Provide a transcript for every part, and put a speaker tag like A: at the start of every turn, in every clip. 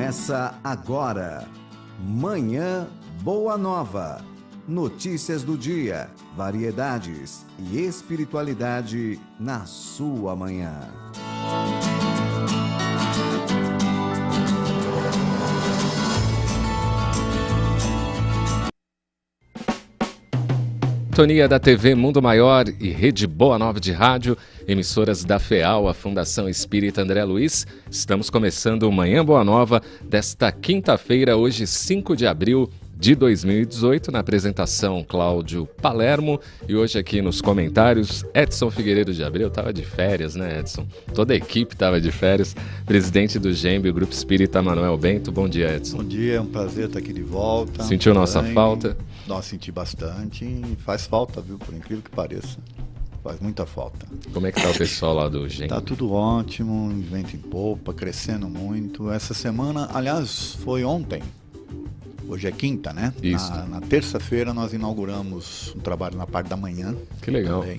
A: Começa agora. Manhã Boa Nova. Notícias do dia, variedades e espiritualidade na sua manhã.
B: Sintonia da TV Mundo Maior e Rede Boa Nova de Rádio, emissoras da FEAL, a Fundação Espírita André Luiz. Estamos começando o Manhã Boa Nova desta quinta-feira, hoje 5 de abril de 2018, na apresentação Cláudio Palermo e hoje aqui nos comentários Edson Figueiredo de Abreu. Estava de férias, né, Edson? Toda a equipe estava de férias. Presidente do GEMB, o Grupo Espírita Manuel Bento. Bom dia, Edson.
C: Bom dia, é um prazer estar aqui de volta.
B: Sentiu nossa falta?
C: Nossa, senti bastante e faz falta, viu? Por incrível que pareça. Faz muita falta.
B: Como é que tá o pessoal lá do GEMB?
C: Tá tudo ótimo, vento em popa, crescendo muito. Essa semana, aliás, foi ontem. Hoje é quinta, né?
B: Isso.
C: Na terça-feira nós inauguramos um trabalho na parte da manhã.
B: Que legal.
C: Também.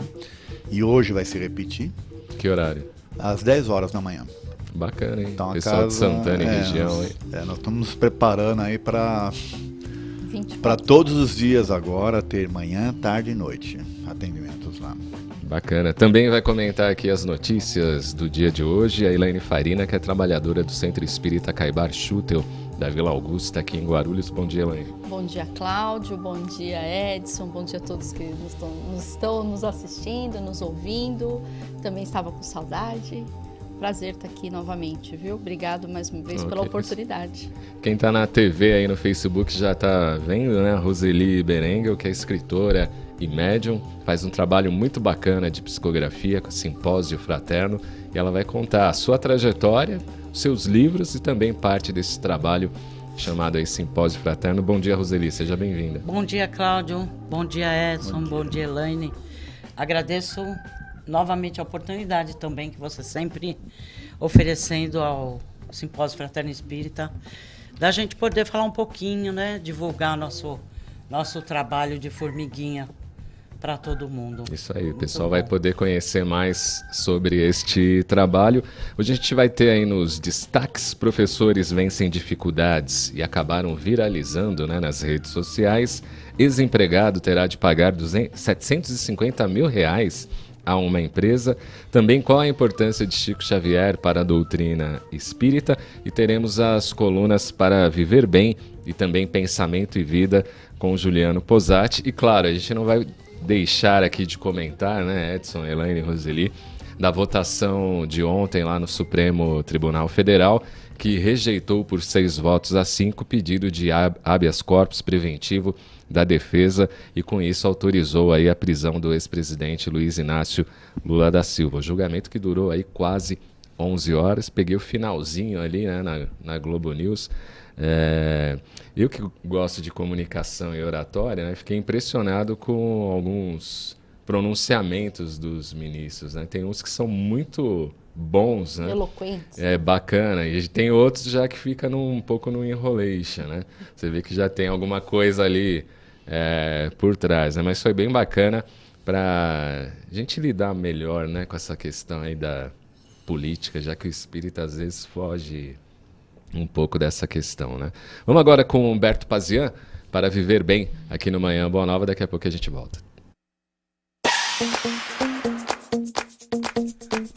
C: E hoje vai se repetir.
B: Que horário?
C: Às 10 horas da manhã.
B: Bacana, hein?
C: Então,
B: pessoal de Santana e região, hein?
C: Nós estamos nos preparando aí para todos os dias agora ter manhã, tarde e noite atendimentos lá. Bacana.
B: Também vai comentar aqui as notícias do dia de hoje a Elaine Farina, que é trabalhadora do Centro Espírita Caibar Schutel, da Vila Augusta, aqui em Guarulhos. Bom dia, Elaine.
D: Bom dia, Cláudio. Bom dia, Edson. Bom dia a todos que estão nos assistindo, nos ouvindo. Também estava com saudade. Prazer estar aqui novamente, viu? Obrigado mais uma vez pela oportunidade.
B: Quem está na TV aí no Facebook já está vendo, né? Roseli Berengel, que é escritora e médium, faz um trabalho muito bacana de psicografia com o Simpósio Fraterno, e ela vai contar a sua trajetória, seus livros e também parte desse trabalho chamado aí Simpósio Fraterno. Bom dia, Roseli, seja bem-vinda.
E: Bom dia, Cláudio. Bom dia, Edson. Bom dia, Elaine. Agradeço novamente a oportunidade também que você sempre oferecendo ao Simpósio Fraterno Espírita, da gente poder falar um pouquinho, né, divulgar nosso trabalho de formiguinha para todo mundo.
B: Isso aí, o pessoal vai poder conhecer mais sobre este trabalho. Hoje a gente vai ter aí nos destaques: professores vencem dificuldades e acabaram viralizando, né, nas redes sociais. Ex-empregado terá de pagar R$750 mil a uma empresa. Também qual a importância de Chico Xavier para a doutrina espírita. E teremos as colunas para Viver Bem e também Pensamento e Vida com Juliano Posati. E claro, a gente não vai deixar aqui de comentar, né, Edson, Elaine e Roseli, da votação de ontem lá no Supremo Tribunal Federal, que rejeitou por 6 votos a 5 o pedido de habeas corpus preventivo da defesa e com isso autorizou aí a prisão do ex-presidente Luiz Inácio Lula da Silva. O julgamento que durou aí quase 11 horas, peguei o finalzinho ali, né, na Globo News. Eu que gosto de comunicação e oratória, né, fiquei impressionado com alguns pronunciamentos dos ministros, né? Tem uns que são muito bons, né?
D: Eloquentes.
B: É bacana. E tem outros já que fica um pouco no enrolation, né? Você vê que já tem alguma coisa ali por trás, né? Mas foi bem bacana para a gente lidar melhor, né, com essa questão aí da política, já que o espírito às vezes foge um pouco dessa questão, né? Vamos agora com Humberto Pazian para Viver Bem aqui no Manhã Boa Nova. Daqui a pouco a gente volta.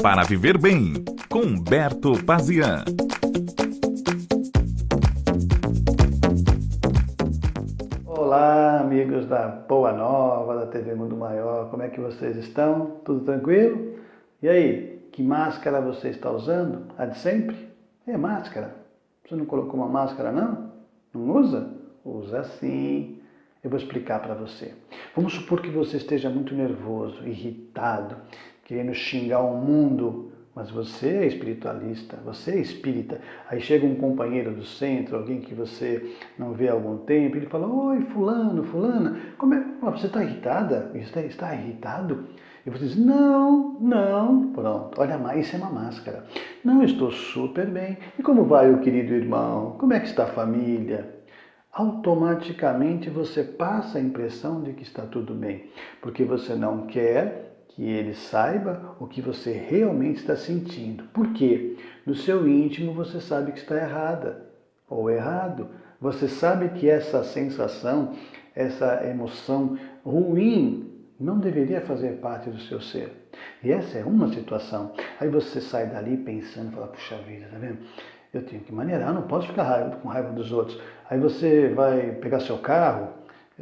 F: Para Viver Bem, com Humberto Pazian.
G: Olá, amigos da Boa Nova, da TV Mundo Maior, como é que vocês estão? Tudo tranquilo? E aí, que máscara você está usando? A de sempre? É máscara. Você não colocou uma máscara, não? Não usa? Usa sim. Eu vou explicar para você. Vamos supor que você esteja muito nervoso, irritado, querendo xingar o mundo, mas você é espiritualista, você é espírita. Aí chega um companheiro do centro, alguém que você não vê há algum tempo, ele fala: oi, fulano, fulana, como é? Você está irritada? Está irritado? E você diz: não, pronto, olha mais, isso é uma máscara. Não, estou super bem. E como vai o querido irmão? Como é que está a família? Automaticamente você passa a impressão de que está tudo bem, porque você não quer que ele saiba o que você realmente está sentindo. Por quê? No seu íntimo você sabe que está errada. ou errado, você sabe que essa sensação, essa emoção ruim não deveria fazer parte do seu ser. E essa é uma situação. Aí você sai dali pensando, fala, puxa vida, tá vendo? Eu tenho que maneirar, não posso ficar com raiva dos outros. Aí você vai pegar seu carro,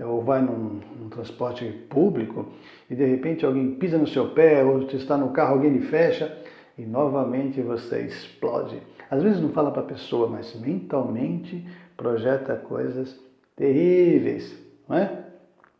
G: ou vai num transporte público, e de repente alguém pisa no seu pé, ou você está no carro, alguém lhe fecha, e novamente você explode. Às vezes não fala para a pessoa, mas mentalmente projeta coisas terríveis, não é?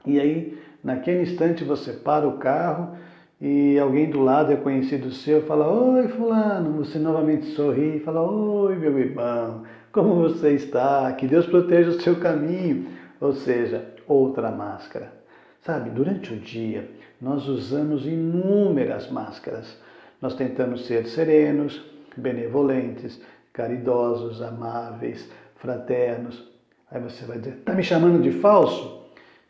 G: E aí, naquele instante, você para o carro e alguém do lado é conhecido seu, fala, oi fulano, você novamente sorri e fala, oi meu irmão, como você está? Que Deus proteja o seu caminho. Ou seja, outra máscara. Sabe, durante o dia, nós usamos inúmeras máscaras. Nós tentamos ser serenos, benevolentes, caridosos, amáveis, fraternos. Aí você vai dizer, está me chamando de falso?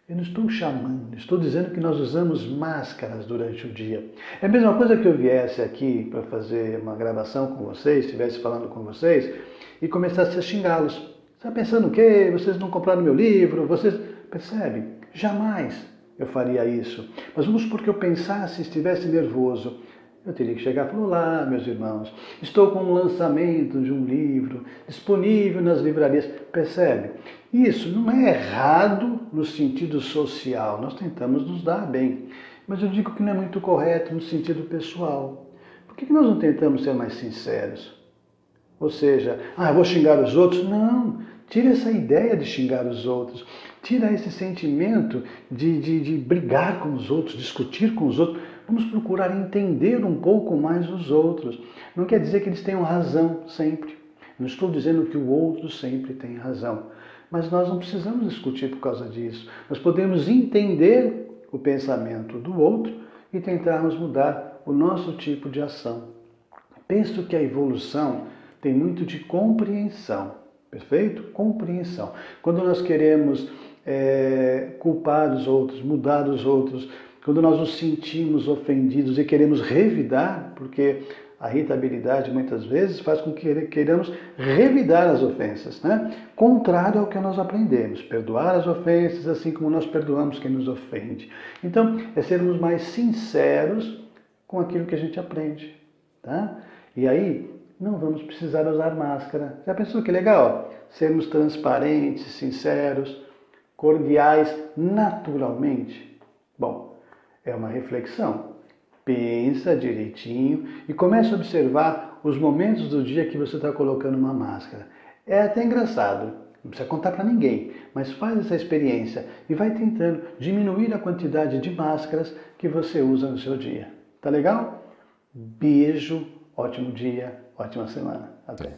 G: Eu não estou chamando, estou dizendo que nós usamos máscaras durante o dia. É a mesma coisa que eu viesse aqui para fazer uma gravação com vocês, estivesse falando com vocês e começasse a xingá-los. Você está pensando o quê? Vocês não compraram meu livro? Vocês... Percebe? Jamais eu faria isso. Mas vamos supor que eu pensasse e estivesse nervoso. Eu teria que chegar e falar, olá, meus irmãos, estou com um lançamento de um livro disponível nas livrarias. Percebe? Isso não é errado no sentido social, nós tentamos nos dar bem. Mas eu digo que não é muito correto no sentido pessoal. Por que nós não tentamos ser mais sinceros? Ou seja, eu vou xingar os outros? Não, tira essa ideia de xingar os outros. Tira esse sentimento de brigar com os outros, discutir com os outros. Vamos procurar entender um pouco mais os outros. Não quer dizer que eles tenham razão sempre. Não estou dizendo que o outro sempre tem razão. Mas nós não precisamos discutir por causa disso. Nós podemos entender o pensamento do outro e tentarmos mudar o nosso tipo de ação. Penso que a evolução tem muito de compreensão. Perfeito? Compreensão. Quando nós queremos culpar os outros, mudar os outros, quando nós nos sentimos ofendidos e queremos revidar, porque a irritabilidade muitas vezes faz com que queiramos revidar as ofensas, né? Contrário ao que nós aprendemos, perdoar as ofensas assim como nós perdoamos quem nos ofende. Então, é sermos mais sinceros com aquilo que a gente aprende, tá? E aí, não vamos precisar usar máscara. Já pensou que legal? Sermos transparentes, sinceros, cordiais naturalmente. Bom, é uma reflexão. Pensa direitinho e comece a observar os momentos do dia que você está colocando uma máscara. É até engraçado, não precisa contar para ninguém, mas faz essa experiência e vai tentando diminuir a quantidade de máscaras que você usa no seu dia. Tá legal? Beijo, ótimo dia, ótima semana. Até.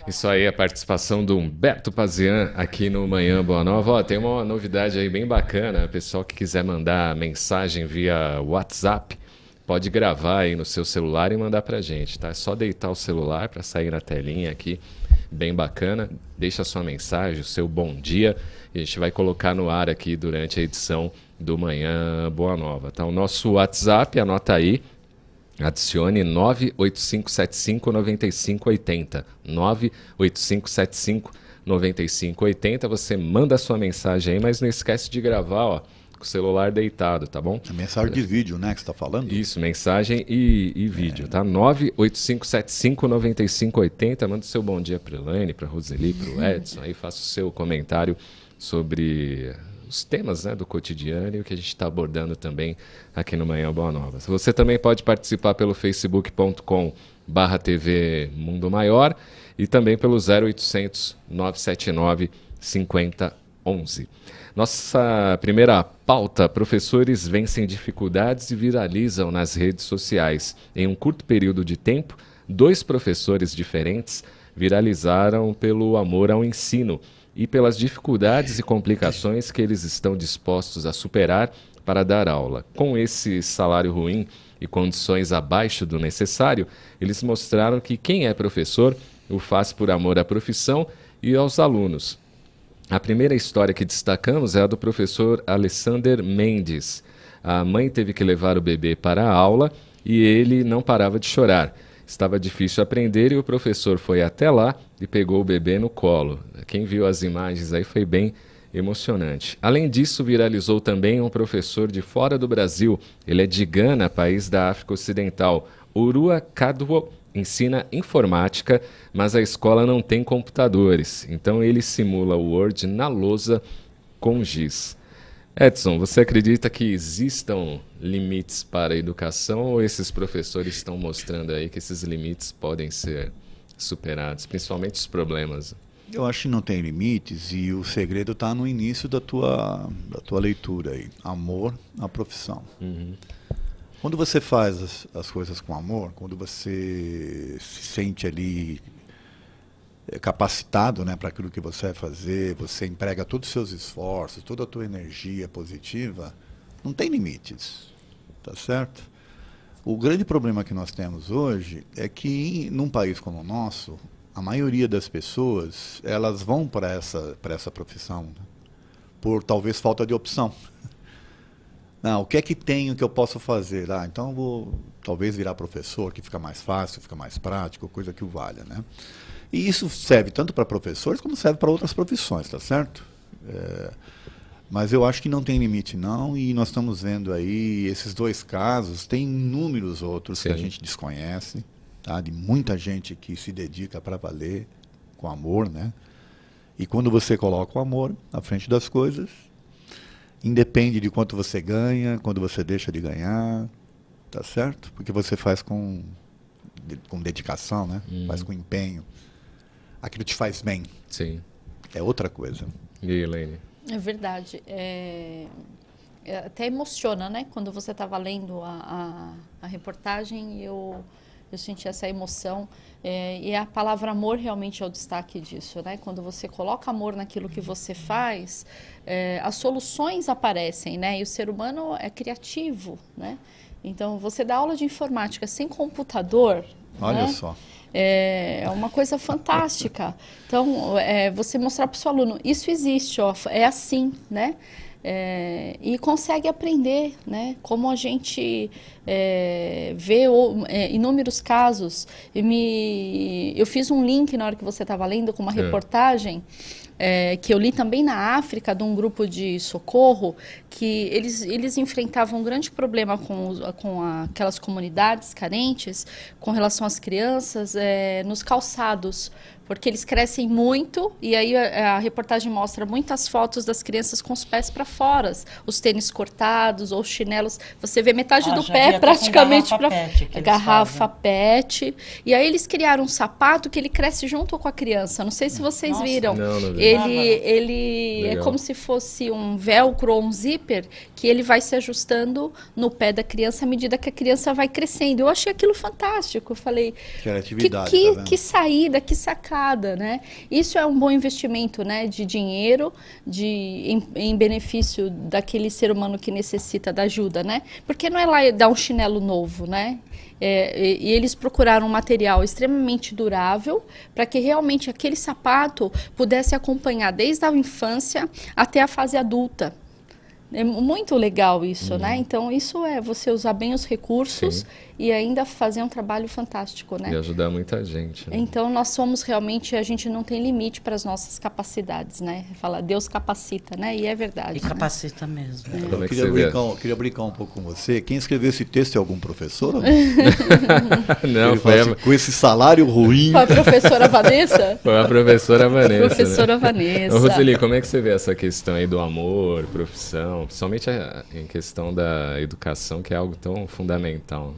B: Isso aí, a participação do Humberto Pazian aqui no Manhã Boa Nova. Tem uma novidade aí bem bacana. O pessoal que quiser mandar mensagem via WhatsApp, pode gravar aí no seu celular e mandar pra gente, tá? É só deitar o celular para sair na telinha aqui, bem bacana. Deixa a sua mensagem, o seu bom dia, e a gente vai colocar no ar aqui durante a edição do Manhã Boa Nova, tá? O nosso WhatsApp, anota aí, adicione 985759580. 985759580. Você manda a sua mensagem aí, mas não esquece de gravar, ó, com o celular deitado, tá bom?
C: É mensagem de vídeo, né, que você está falando?
B: Isso, mensagem e vídeo, tá? 985759580. Manda o seu bom dia para Elaine, para Roseli, para o Edson. Aí faça o seu comentário sobre os temas, né, do cotidiano e o que a gente está abordando também aqui no Manhã Boa Nova. Você também pode participar pelo facebook.com/TV Mundo Maior e também pelo 0800 979 5011. Nossa primeira pauta: professores vencem dificuldades e viralizam nas redes sociais. Em um curto período de tempo, 2 professores diferentes viralizaram pelo amor ao ensino e pelas dificuldades e complicações que eles estão dispostos a superar para dar aula. Com esse salário ruim e condições abaixo do necessário, eles mostraram que quem é professor o faz por amor à profissão e aos alunos. A primeira história que destacamos é a do professor Alessander Mendes. A mãe teve que levar o bebê para a aula e ele não parava de chorar. Estava difícil aprender e o professor foi até lá e pegou o bebê no colo. Quem viu as imagens aí foi bem emocionante. Além disso, viralizou também um professor de fora do Brasil. Ele é de Gana, país da África Ocidental. Urua Kadwo ensina informática, mas a escola não tem computadores. Então ele simula o Word na lousa com giz. Edson, você acredita que existam limites para a educação ou esses professores estão mostrando aí que esses limites podem ser superados, principalmente os problemas?
C: Eu acho que não tem limites e o segredo está no início da tua leitura aí. Amor à profissão. Quando você faz as coisas com amor, quando você se sente ali capacitado, né, para aquilo que você vai fazer, você emprega todos os seus esforços, toda a tua energia positiva, não tem limites, tá certo? O grande problema que nós temos hoje é que num país como o nosso, a maioria das pessoas, elas vão para essa profissão, né, por talvez falta de opção. Não, o que é que tenho que eu posso fazer? Então eu vou talvez virar professor, que fica mais fácil, fica mais prático, coisa que o valha, né? E isso serve tanto para professores como serve para outras profissões, tá certo? Mas eu acho que não tem limite não, e nós estamos vendo aí esses dois casos, tem inúmeros outros que a gente desconhece, tá? De muita gente que se dedica para valer com amor, né? E quando você coloca o amor à frente das coisas, independe de quanto você ganha, quando você deixa de ganhar, tá certo? Porque você faz com dedicação, né? Faz com empenho. Aquilo te faz bem.
B: Sim.
C: É outra coisa.
B: E aí, Elaine?
D: É verdade. Até emociona, né? Quando você estava lendo a reportagem, eu senti essa emoção. E a palavra amor realmente é o destaque disso, né? Quando você coloca amor naquilo que você faz, as soluções aparecem, né? E o ser humano é criativo, né? Então, você dá aula de informática sem computador...
C: Olha
D: né?
C: só.
D: É uma coisa fantástica. Então, você mostrar para o seu aluno, isso existe, ó, é assim, né? E consegue aprender, né? Como a gente vê inúmeros casos. Eu fiz um link na hora que você estava lendo com uma reportagem que eu li também na África, de um grupo de socorro, que eles enfrentavam um grande problema com aquelas comunidades carentes com relação às crianças nos calçados, porque eles crescem muito, e aí a reportagem mostra muitas fotos das crianças com os pés para fora, os tênis cortados ou chinelos, você vê metade do pé praticamente para garrafa PET, e aí eles criaram um sapato que ele cresce junto com a criança, não sei se vocês viram.
B: Não vi.
D: Ele é como se fosse um velcro ou um zíper, que ele vai se ajustando no pé da criança à medida que a criança vai crescendo. Eu achei aquilo fantástico, eu falei,
C: Criatividade,
D: que saída, que sacada, né? Isso é um bom investimento, né, de dinheiro, em benefício daquele ser humano que necessita da ajuda, né? Porque não é lá dar um chinelo novo, né? E eles procuraram um material extremamente durável para que realmente aquele sapato pudesse acompanhar desde a infância até a fase adulta. É muito legal isso, né? Então, isso é você usar bem os recursos e ainda fazer um trabalho fantástico, né?
B: E ajudar muita gente. Né?
D: Então, nós somos realmente, a gente não tem limite para as nossas capacidades, né? Fala, Deus capacita, né? E é verdade.
E: E capacita mesmo.
B: Como é que
C: Eu queria brincar um pouco com você. Quem escreveu esse texto é algum professor? Ou não?
B: Não, foi
C: assim, com esse salário ruim.
D: Foi a professora Vanessa?
B: Foi a professora Vanessa.
D: Professora
B: né?
D: Vanessa.
B: Ô, Roseli, como é que você vê essa questão aí do amor, profissão, principalmente em questão da educação, que é algo tão fundamental?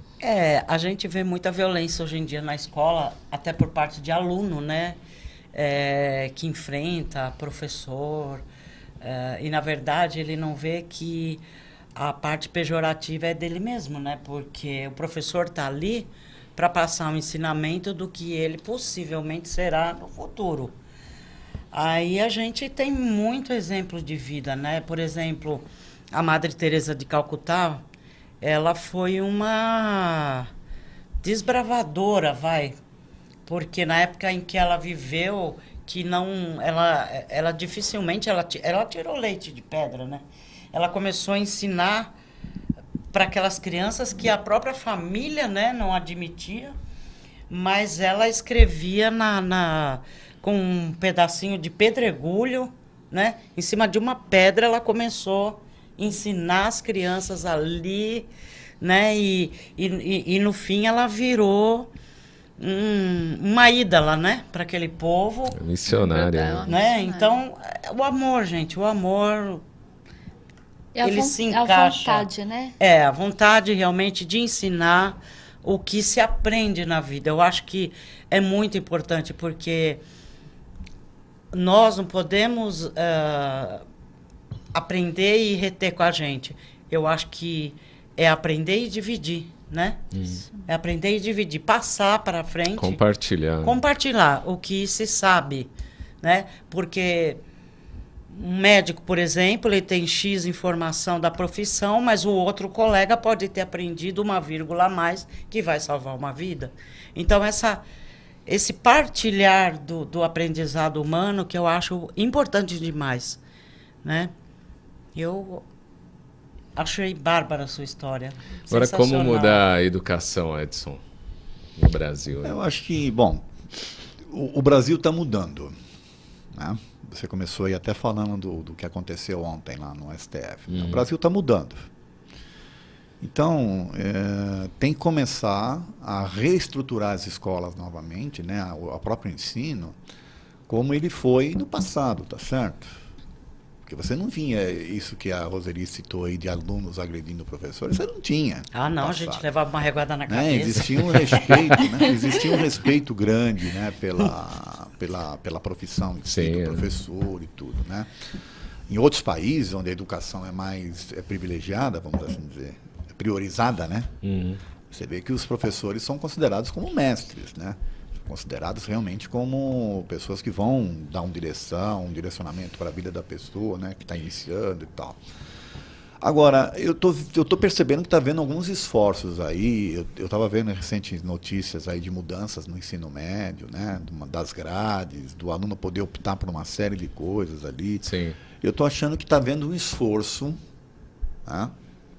E: A gente vê muita violência hoje em dia na escola, até por parte de aluno, né? Que enfrenta professor, e na verdade ele não vê que a parte pejorativa é dele mesmo, né? Porque o professor está ali para passar um ensinamento do que ele possivelmente será no futuro. Aí a gente tem muito exemplo de vida, né? Por exemplo, a Madre Teresa de Calcutá, ela foi uma desbravadora, porque na época em que ela viveu, que não, ela dificilmente, ela tirou leite de pedra, né? Ela começou a ensinar para aquelas crianças que a própria família, né, não admitia, mas ela escrevia com um pedacinho de pedregulho, né? Em cima de uma pedra, ela começou a ensinar as crianças ali, né? E no fim ela virou uma ídola, né? Para aquele povo.
B: Missionária.
E: Né? Então, o amor, gente, o amor... ele se
D: É
E: encaixa.
D: a vontade, né?
E: A vontade realmente de ensinar o que se aprende na vida. Eu acho que é muito importante, porque nós não podemos aprender e reter com a gente. Eu acho que é aprender e dividir, né? É aprender e dividir, passar para frente. Compartilhar o que se sabe, né? Porque um médico, por exemplo, ele tem X informação da profissão, mas o outro colega pode ter aprendido uma vírgula a mais que vai salvar uma vida. Então, esse partilhar do aprendizado humano, que eu acho importante demais, né? Eu achei bárbara a sua história.
B: Agora, como mudar a educação, Edson, no Brasil?
C: Eu acho que, bom, o Brasil está mudando, né? Você começou aí até falando do que aconteceu ontem lá no STF. O Brasil está mudando. Então, tem que começar a reestruturar as escolas novamente, né? O próprio ensino, como ele foi no passado, tá certo? Porque você não vinha isso que a Roseli citou aí de alunos agredindo professores, você não tinha.
E: Ah, não, a gente levava uma reguada na cabeça.
C: Existia um respeito, né? Existia um respeito grande, né? Pela profissão em si, do professor e tudo, né? Em outros países, onde a educação é mais privilegiada, vamos assim dizer, priorizada, né? Você vê que os professores são considerados como mestres, né? Considerados realmente como pessoas que vão dar um direcionamento para a vida da pessoa, né, que está iniciando e tal. Agora, eu tô percebendo que está havendo alguns esforços aí. Eu estava vendo recentes notícias aí de mudanças no ensino médio, né, das grades, do aluno poder optar por uma série de coisas ali.
B: Sim.
C: Eu estou achando que está havendo um esforço, né,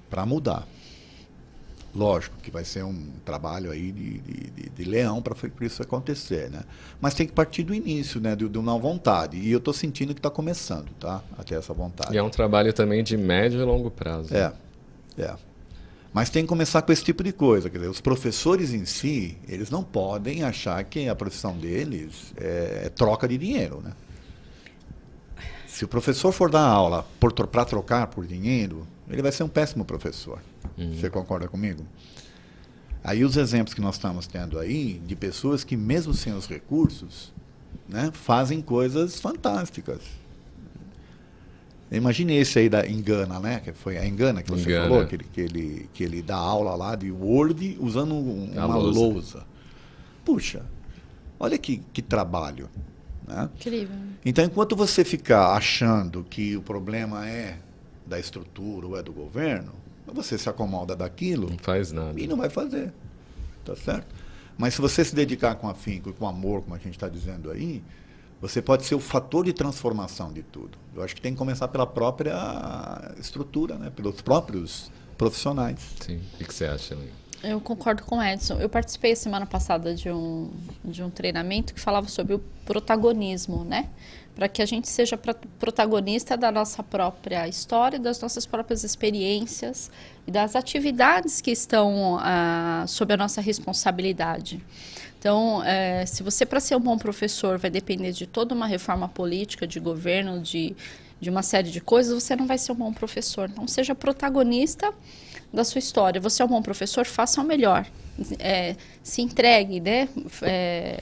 C: para mudar. Lógico que vai ser um trabalho aí de leão para isso acontecer, né? Mas tem que partir do início, né? De uma vontade. E eu estou sentindo que está começando, tá? A ter essa vontade.
B: E é um trabalho também de médio e longo prazo.
C: Mas tem que começar com esse tipo de coisa. Quer dizer, os professores em si, eles não podem achar que a profissão deles é troca de dinheiro, né? Se o professor for dar aula para trocar por dinheiro, ele vai ser um péssimo professor. Você concorda comigo? Aí os exemplos que nós estamos tendo aí, de pessoas que mesmo sem os recursos, né, fazem coisas fantásticas. Imagine esse aí da Engana, né? Que foi a Engana que você falou, que ele dá aula lá de Word usando uma lousa. Puxa, olha que trabalho. Né?
D: Incrível.
C: Então, enquanto você ficar achando que o problema é da estrutura ou é do governo, você se acomoda daquilo.
B: Não faz nada.
C: E não vai fazer. Tá certo? Mas se você se dedicar com afinco e com amor, como a gente está dizendo aí, você pode ser o fator de transformação de tudo. Eu acho que tem que começar pela própria estrutura, né? Pelos próprios profissionais.
B: Sim. O que você acha, Helene?
D: Eu concordo com o Edson. Eu participei semana passada de um treinamento que falava sobre o protagonismo, né? Para que a gente seja protagonista da nossa própria história, das nossas próprias experiências e das atividades que estão sob a nossa responsabilidade. Então, se você, para ser um bom professor, vai depender de toda uma reforma política, de governo, de uma série de coisas, você não vai ser um bom professor. Então, seja protagonista da sua história. Você é um bom professor, faça o melhor. Se entregue, né?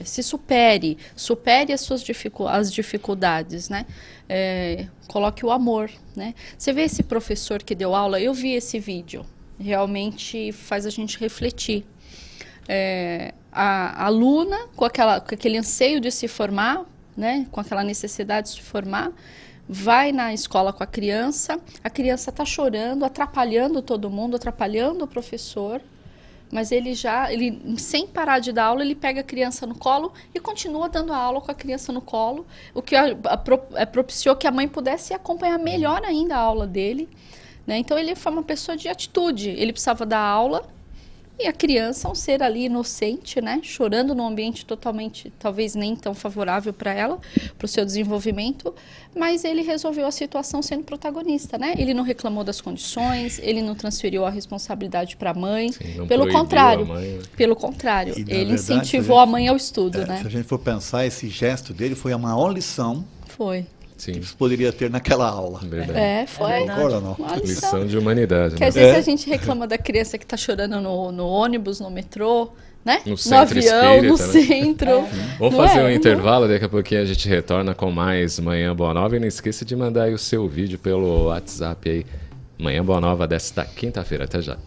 D: Se supere as suas dificuldades, né? Coloque o amor, né? Você vê esse professor que deu aula, eu vi esse vídeo, realmente faz a gente refletir. A aluna com aquele anseio de se formar, né? Com aquela necessidade de se formar, vai na escola com a criança está chorando, atrapalhando todo mundo, atrapalhando o professor, mas ele sem parar de dar aula, ele pega a criança no colo e continua dando a aula com a criança no colo, o que propiciou que a mãe pudesse acompanhar melhor ainda a aula dele, né? Então ele foi uma pessoa de atitude, ele precisava dar aula, E a criança, um ser ali inocente, né, chorando num ambiente totalmente, talvez nem tão favorável para ela, para o seu desenvolvimento, mas ele resolveu a situação sendo protagonista, né? Ele não reclamou das condições, ele não transferiu a responsabilidade para a mãe,
B: Sim,
D: pelo contrário,
B: mãe, né?
D: pelo contrário,
C: E, na
D: ele
C: verdade,
D: incentivou a mãe ao estudo, né?
C: Se a gente for pensar, esse gesto dele foi a maior lição
D: Foi.
B: Sim,
C: que você poderia ter naquela aula.
B: verdade.
D: Foi.
C: Concorda ou não?
D: Uma
B: Lição de humanidade,
D: Porque
B: né?
D: às vezes a gente reclama da criança que está chorando no ônibus, no metrô, né?
B: No
D: No
B: centro
D: avião, no
B: espírita, né?
D: centro.
B: Vamos
D: Não
B: fazer
D: é?
B: um intervalo, daqui a pouquinho a gente retorna com mais Manhã Boa Nova. E não esqueça de mandar aí o seu vídeo pelo WhatsApp aí. Manhã Boa Nova desta quinta-feira. Até já.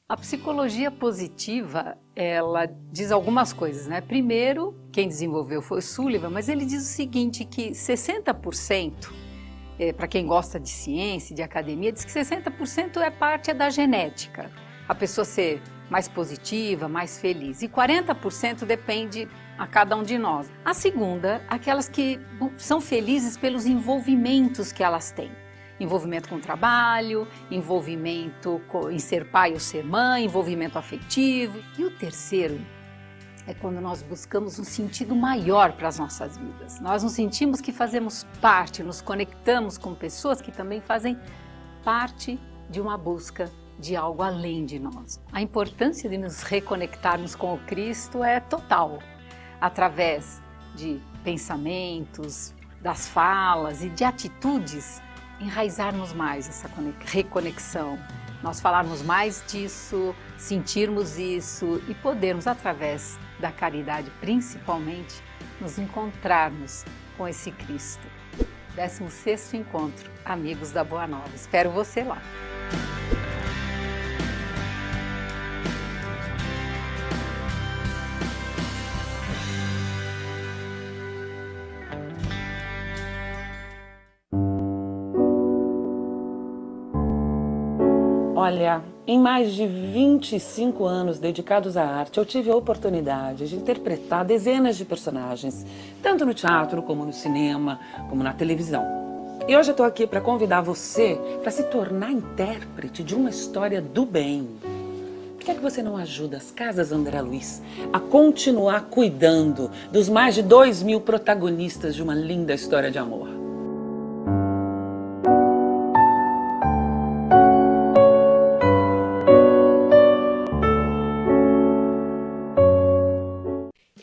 H: A psicologia positiva, ela diz algumas coisas, né? Primeiro, quem desenvolveu foi o Sullivan, mas ele diz o seguinte, que 60%, para quem gosta de ciência, de academia, diz que 60% é parte da genética. A pessoa ser mais positiva, mais feliz. E 40% depende a cada um de nós. A segunda, aquelas que são felizes pelos envolvimentos que elas têm. Envolvimento com o trabalho, envolvimento em ser pai ou ser mãe, envolvimento afetivo. E o terceiro é quando nós buscamos um sentido maior para as nossas vidas. Nós nos sentimos que fazemos parte, nos conectamos com pessoas que também fazem parte de uma busca de algo além de nós. A importância de nos reconectarmos com o Cristo é total, através de pensamentos, das falas e de atitudes, enraizarmos mais essa reconexão, nós falarmos mais disso, sentirmos isso e podermos, através da caridade principalmente, nos encontrarmos com esse Cristo. 16º Encontro Amigos da Boa Nova. Espero você lá.
I: Olha, em mais de 25 anos dedicados à arte, eu tive a oportunidade de interpretar dezenas de personagens, tanto no teatro, como no cinema, como na televisão. E hoje eu estou aqui para convidar você para se tornar intérprete de uma história do bem. Por que é que você não ajuda as Casas André Luiz a continuar cuidando dos mais de 2.000 protagonistas de uma linda história de amor?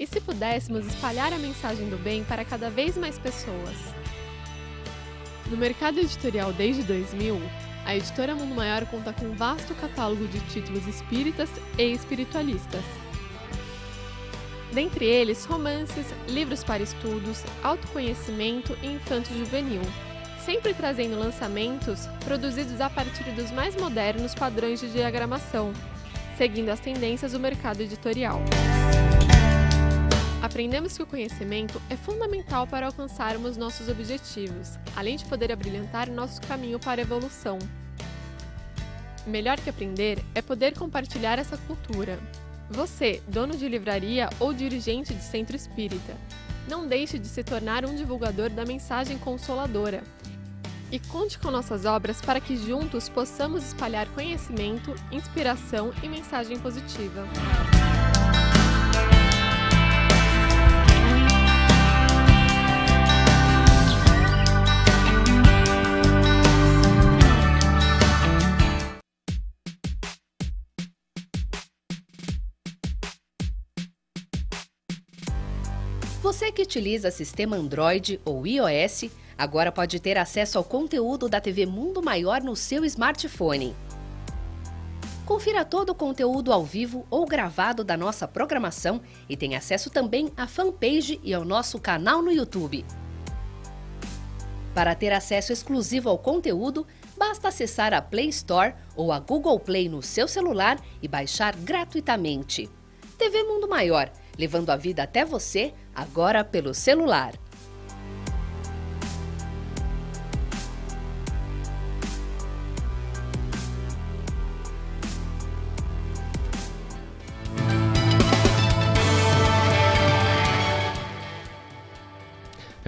J: E se pudéssemos espalhar a mensagem do bem para cada vez mais pessoas? No mercado editorial desde 2000, a editora Mundo Maior conta com um vasto catálogo de títulos espíritas e espiritualistas. Dentre eles, romances, livros para estudos, autoconhecimento e infanto-juvenil, sempre trazendo lançamentos produzidos a partir dos mais modernos padrões de diagramação, seguindo as tendências do mercado editorial. Aprendemos que o conhecimento é fundamental para alcançarmos nossos objetivos, além de poder abrilhantar nosso caminho para a evolução. Melhor que aprender é poder compartilhar essa cultura. Você, dono de livraria ou dirigente de centro espírita, não deixe de se tornar um divulgador da mensagem consoladora. E conte com nossas obras para que juntos possamos espalhar conhecimento, inspiração e mensagem positiva.
K: Você que utiliza sistema Android ou iOS, agora pode ter acesso ao conteúdo da TV Mundo Maior no seu smartphone. Confira todo o conteúdo ao vivo ou gravado da nossa programação e tem acesso também à fanpage e ao nosso canal no YouTube. Para ter acesso exclusivo ao conteúdo, basta acessar a Play Store ou a Google Play no seu celular e baixar gratuitamente. TV Mundo Maior, levando a vida até você, agora pelo celular.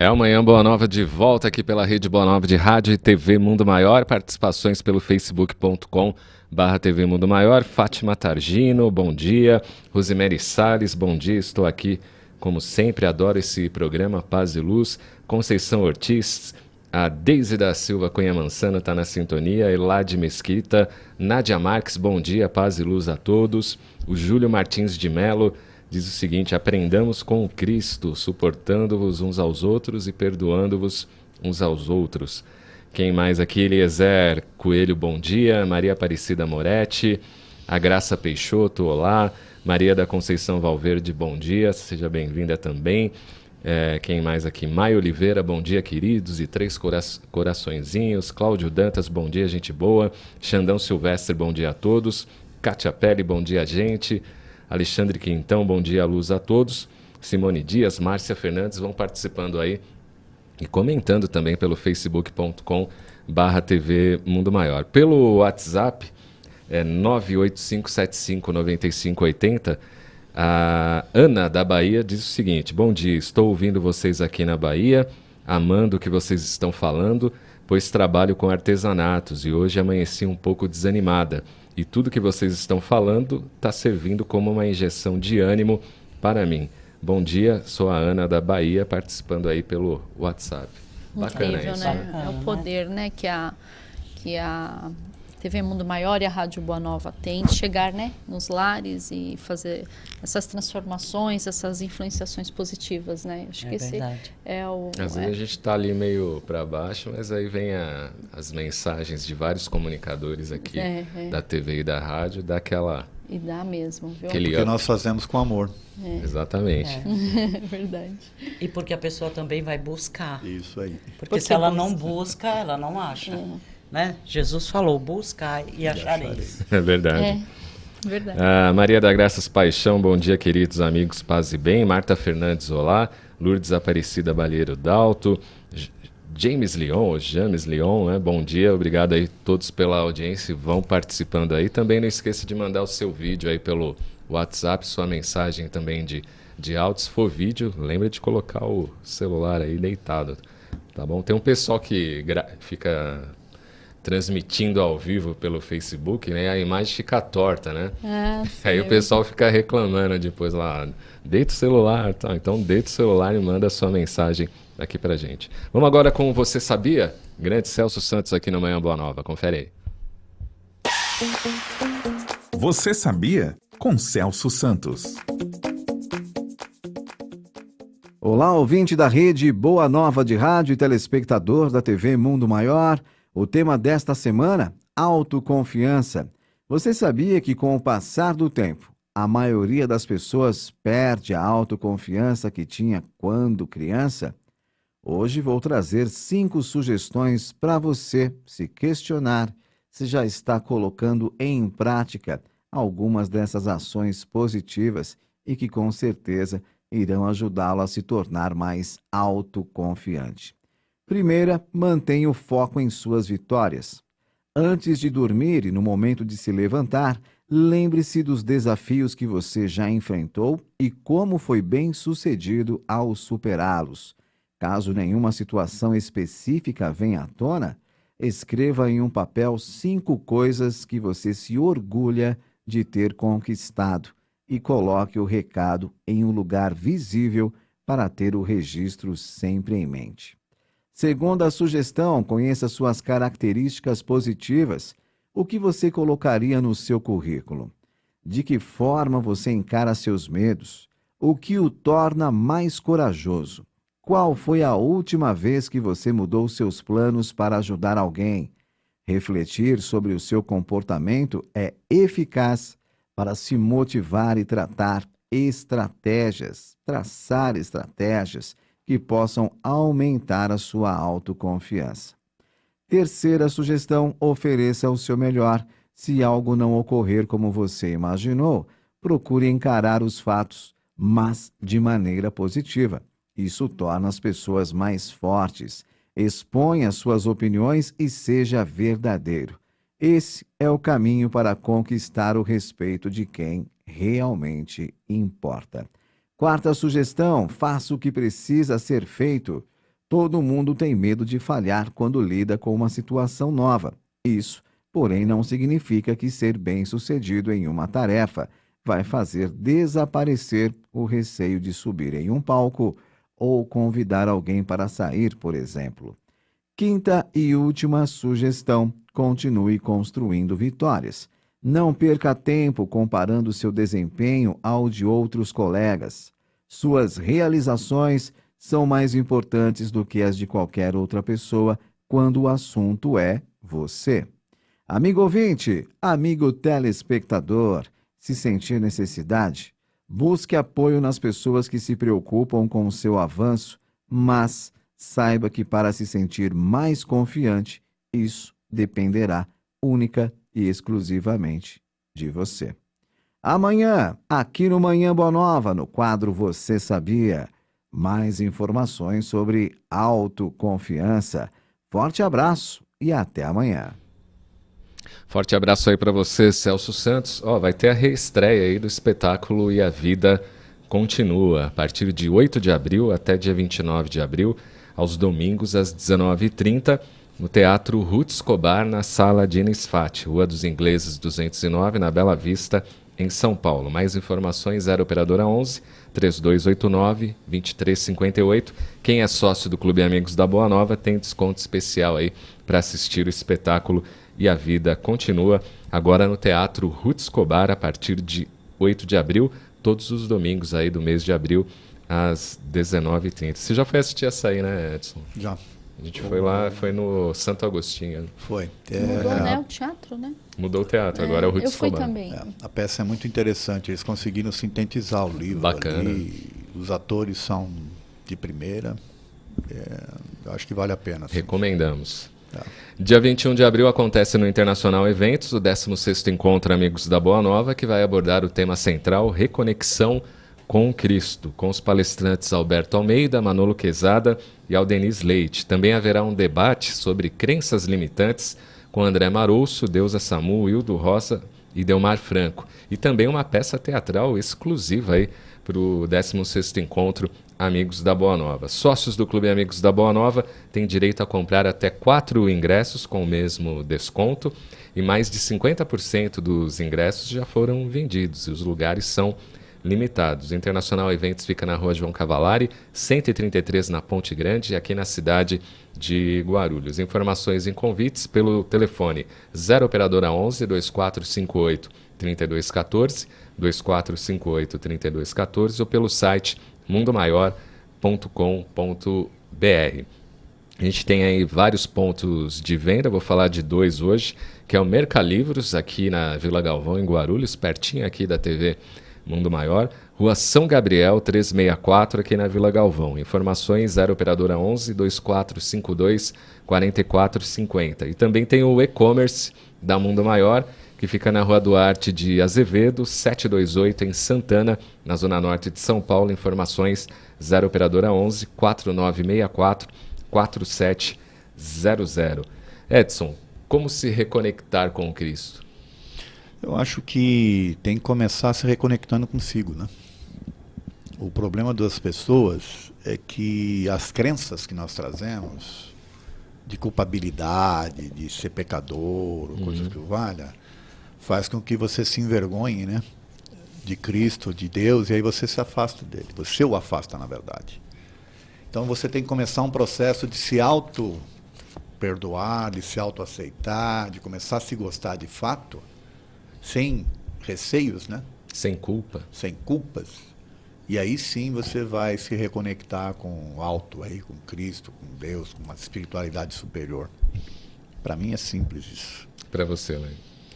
B: É amanhã Boa Nova de volta aqui pela Rede Boa Nova de Rádio e TV Mundo Maior. Participações pelo facebook.com/TV Mundo Maior. Fátima Targino, bom dia. Rosemary Salles, bom dia. Estou aqui, como sempre, adoro esse programa Paz e Luz. Conceição Ortiz, a Deise da Silva Cunha Mansana está na sintonia. Elade Mesquita, Nádia Marques, bom dia. Paz e Luz a todos. O Júlio Martins de Melo diz o seguinte: aprendamos com Cristo, suportando-vos uns aos outros e perdoando-vos uns aos outros. Quem mais aqui? Eliezer Coelho, bom dia. Maria Aparecida Moretti, a Graça Peixoto, olá. Maria da Conceição Valverde, bom dia, seja bem-vinda também. Quem mais aqui? Maia Oliveira, bom dia, queridos, e 3 coraçõezinhos. Cláudio Dantas, bom dia, gente boa. Xandão Silvestre, bom dia a todos. Kátia Pele, bom dia, gente. Alexandre Quintão, bom dia, luz a todos. Simone Dias, Márcia Fernandes vão participando aí e comentando também pelo facebook.com/TV Mundo Maior. Pelo WhatsApp, 985759580, a Ana da Bahia diz o seguinte: bom dia, estou ouvindo vocês aqui na Bahia, amando o que vocês estão falando, pois trabalho com artesanatos e hoje amanheci um pouco desanimada. E tudo que vocês estão falando está servindo como uma injeção de ânimo para mim. Bom dia, sou a Ana da Bahia, participando aí pelo WhatsApp. Bacana
D: Incrível,
B: isso.
D: né? É o poder, né, que a TV Mundo Maior e a Rádio Boa Nova têm de chegar, né, nos lares e fazer essas transformações, essas influenciações positivas, né? Acho que esse é o...
B: Às vezes a gente está ali meio para baixo, mas aí vem as mensagens de vários comunicadores aqui da TV e da rádio, dá aquela...
D: E dá mesmo, viu?
C: Porque nós fazemos com amor.
B: Exatamente.
D: Verdade.
E: E porque a pessoa também vai buscar.
C: Isso aí.
E: Porque se ela não busca, ela não acha. Né? Jesus falou, buscar e achareis.
B: É verdade.
D: Verdade.
B: Maria da Graças Paixão, bom dia, queridos amigos, paz e bem. Marta Fernandes, olá. Lourdes Aparecida Balheiro Dalto. James Leon, né? Bom dia, obrigado aí todos pela audiência, vão participando aí. Também não esqueça de mandar o seu vídeo aí pelo WhatsApp, sua mensagem também de áudio. Se for vídeo, lembra de colocar o celular aí deitado, tá bom? Tem um pessoal que fica transmitindo ao vivo pelo Facebook, né? A imagem fica torta, né? Aí o pessoal fica reclamando depois lá, deita o celular, tá? Então deita o celular e manda a sua mensagem aqui pra gente. Vamos agora com Você Sabia? Grande Celso Santos aqui no Manhã Boa Nova, confere aí.
F: Você Sabia? Com Celso Santos.
A: Olá, ouvinte da Rede Boa Nova de Rádio e telespectador da TV Mundo Maior. O tema desta semana, autoconfiança. Você sabia que com o passar do tempo, a maioria das pessoas perde a autoconfiança que tinha quando criança? Hoje vou trazer 5 sugestões para você se questionar se já está colocando em prática algumas dessas ações positivas e que com certeza irão ajudá-lo a se tornar mais autoconfiante. Primeira, mantenha o foco em suas vitórias. Antes de dormir e no momento de se levantar, lembre-se dos desafios que você já enfrentou e como foi bem sucedido ao superá-los. Caso nenhuma situação específica venha à tona, escreva em um papel 5 coisas que você se orgulha de ter conquistado e coloque o recado em um lugar visível para ter o registro sempre em mente. Segunda sugestão, conheça suas características positivas. O que você colocaria no seu currículo? De que forma você encara seus medos? O que o torna mais corajoso? Qual foi a última vez que você mudou seus planos para ajudar alguém? Refletir sobre o seu comportamento é eficaz para se motivar e traçar estratégias que possam aumentar a sua autoconfiança. Terceira sugestão, ofereça o seu melhor. Se algo não ocorrer como você imaginou, procure encarar os fatos, mas de maneira positiva. Isso torna as pessoas mais fortes. Exponha suas opiniões e seja verdadeiro. Esse é o caminho para conquistar o respeito de quem realmente importa. Quarta sugestão, faça o que precisa ser feito. Todo mundo tem medo de falhar quando lida com uma situação nova. Isso, porém, não significa que ser bem-sucedido em uma tarefa vai fazer desaparecer o receio de subir em um palco ou convidar alguém para sair, por exemplo. Quinta e última sugestão: continue construindo vitórias. Não perca tempo comparando seu desempenho ao de outros colegas. Suas realizações são mais importantes do que as de qualquer outra pessoa quando o assunto é você. Amigo ouvinte, amigo telespectador, se sentir necessidade, busque apoio nas pessoas que se preocupam com o seu avanço, mas saiba que para se sentir mais confiante, isso dependerá única e exclusivamente de você. Amanhã, aqui no Manhã Boa Nova, no quadro Você Sabia, mais informações sobre autoconfiança. Forte abraço e até amanhã.
B: Forte abraço aí para você, Celso Santos. Vai ter a reestreia aí do espetáculo E a Vida Continua, a partir de 8 de abril até dia 29 de abril, aos domingos às 19h30, no Teatro Ruth Escobar, na Sala Dina Sfati, Rua dos Ingleses 209, na Bela Vista, em São Paulo. Mais informações, 0 Operadora 11 3289 2358. Quem é sócio do Clube Amigos da Boa Nova tem desconto especial aí para assistir o espetáculo E a Vida Continua, agora no Teatro Ruth Escobar, a partir de 8 de abril, todos os domingos aí do mês de abril, às 19h30. Você já foi assistir essa aí, né, Edson?
C: Já.
B: A gente foi lá, foi no Santo Agostinho.
C: Foi.
D: Mudou, né, o teatro, né?
B: Mudou o teatro, agora é o Ruth
D: Eu fui
B: Escobar.
D: também.
C: A peça é muito interessante, eles conseguiram sintetizar o livro.
B: Bacana.
C: Ali. Os atores são de primeira. Eu acho que vale a pena. Sim.
B: Recomendamos. Dia 21 de abril acontece no Internacional Eventos o 16º Encontro Amigos da Boa Nova, que vai abordar o tema central Reconexão com Cristo, com os palestrantes Alberto Almeida, Manolo Quezada e Aldenis Leite. Também haverá um debate sobre crenças limitantes com André Marouço, Deusa Samu, Hildo Rosa e Delmar Franco. E também uma peça teatral exclusiva aí para o 16º Encontro Amigos da Boa Nova. Sócios do Clube Amigos da Boa Nova têm direito a comprar até 4 ingressos com o mesmo desconto, e mais de 50% dos ingressos já foram vendidos e os lugares são limitados. O Internacional Eventos fica na Rua João Cavalari, 133 na Ponte Grande, aqui na cidade de Guarulhos. Informações e convites pelo telefone 0 Operadora 11 2458 3214, 2458 3214 ou pelo site mundomaior.com.br. A gente tem aí vários pontos de venda, vou falar de 2 hoje, que é o Mercalivros, aqui na Vila Galvão, em Guarulhos, pertinho aqui da TV Mundo Maior, Rua São Gabriel, 364, aqui na Vila Galvão. Informações 0 Operadora 11 2452 4450. E também tem o e-commerce da Mundo Maior, que fica na Rua Duarte de Azevedo, 728, em Santana, na Zona Norte de São Paulo. Informações 0 Operadora 11 4964 4700. Edson, como se reconectar com Cristo?
C: Eu acho que tem que começar se reconectando consigo, né? O problema das pessoas é que as crenças que nós trazemos de culpabilidade, de ser pecador, coisas que valha, faz com que você se envergonhe, né? De Cristo, de Deus, e aí você se afasta dele. Você o afasta, na verdade. Então você tem que começar um processo de se auto-perdoar, de se auto-aceitar, de começar a se gostar de fato, sem receios, né?
B: Sem culpa.
C: Sem culpas. E aí sim você vai se reconectar com o alto, aí, com Cristo, com Deus, com uma espiritualidade superior. Para mim é simples isso.
B: Para você, Lê?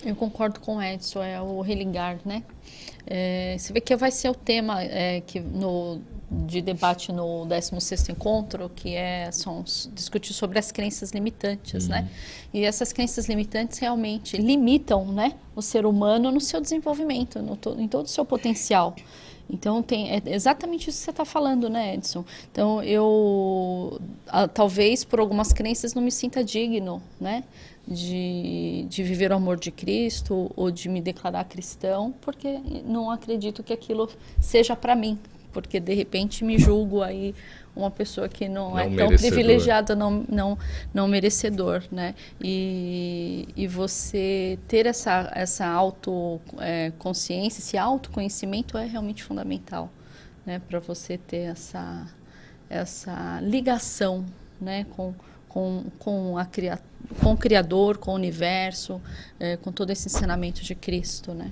D: Eu concordo com o Edson, é o religar, né? Você vê que vai ser o tema de debate no 16º encontro, que discutir sobre as crenças limitantes, né? E essas crenças limitantes realmente limitam, né, o ser humano no seu desenvolvimento, em todo o seu potencial. Então, é exatamente isso que você está falando, né, Edson? Então, eu talvez por algumas crenças não me sinta digno, né, de viver o amor de Cristo ou de me declarar cristão, porque não acredito que aquilo seja para mim, porque de repente me julgo aí uma pessoa que não é tão
B: merecedor.
D: privilegiada, não merecedor, né? E você ter essa autoconsciência, esse autoconhecimento é realmente fundamental, né? Para você ter essa ligação, né? Com o Criador, com o universo, com todo esse ensinamento de Cristo, né?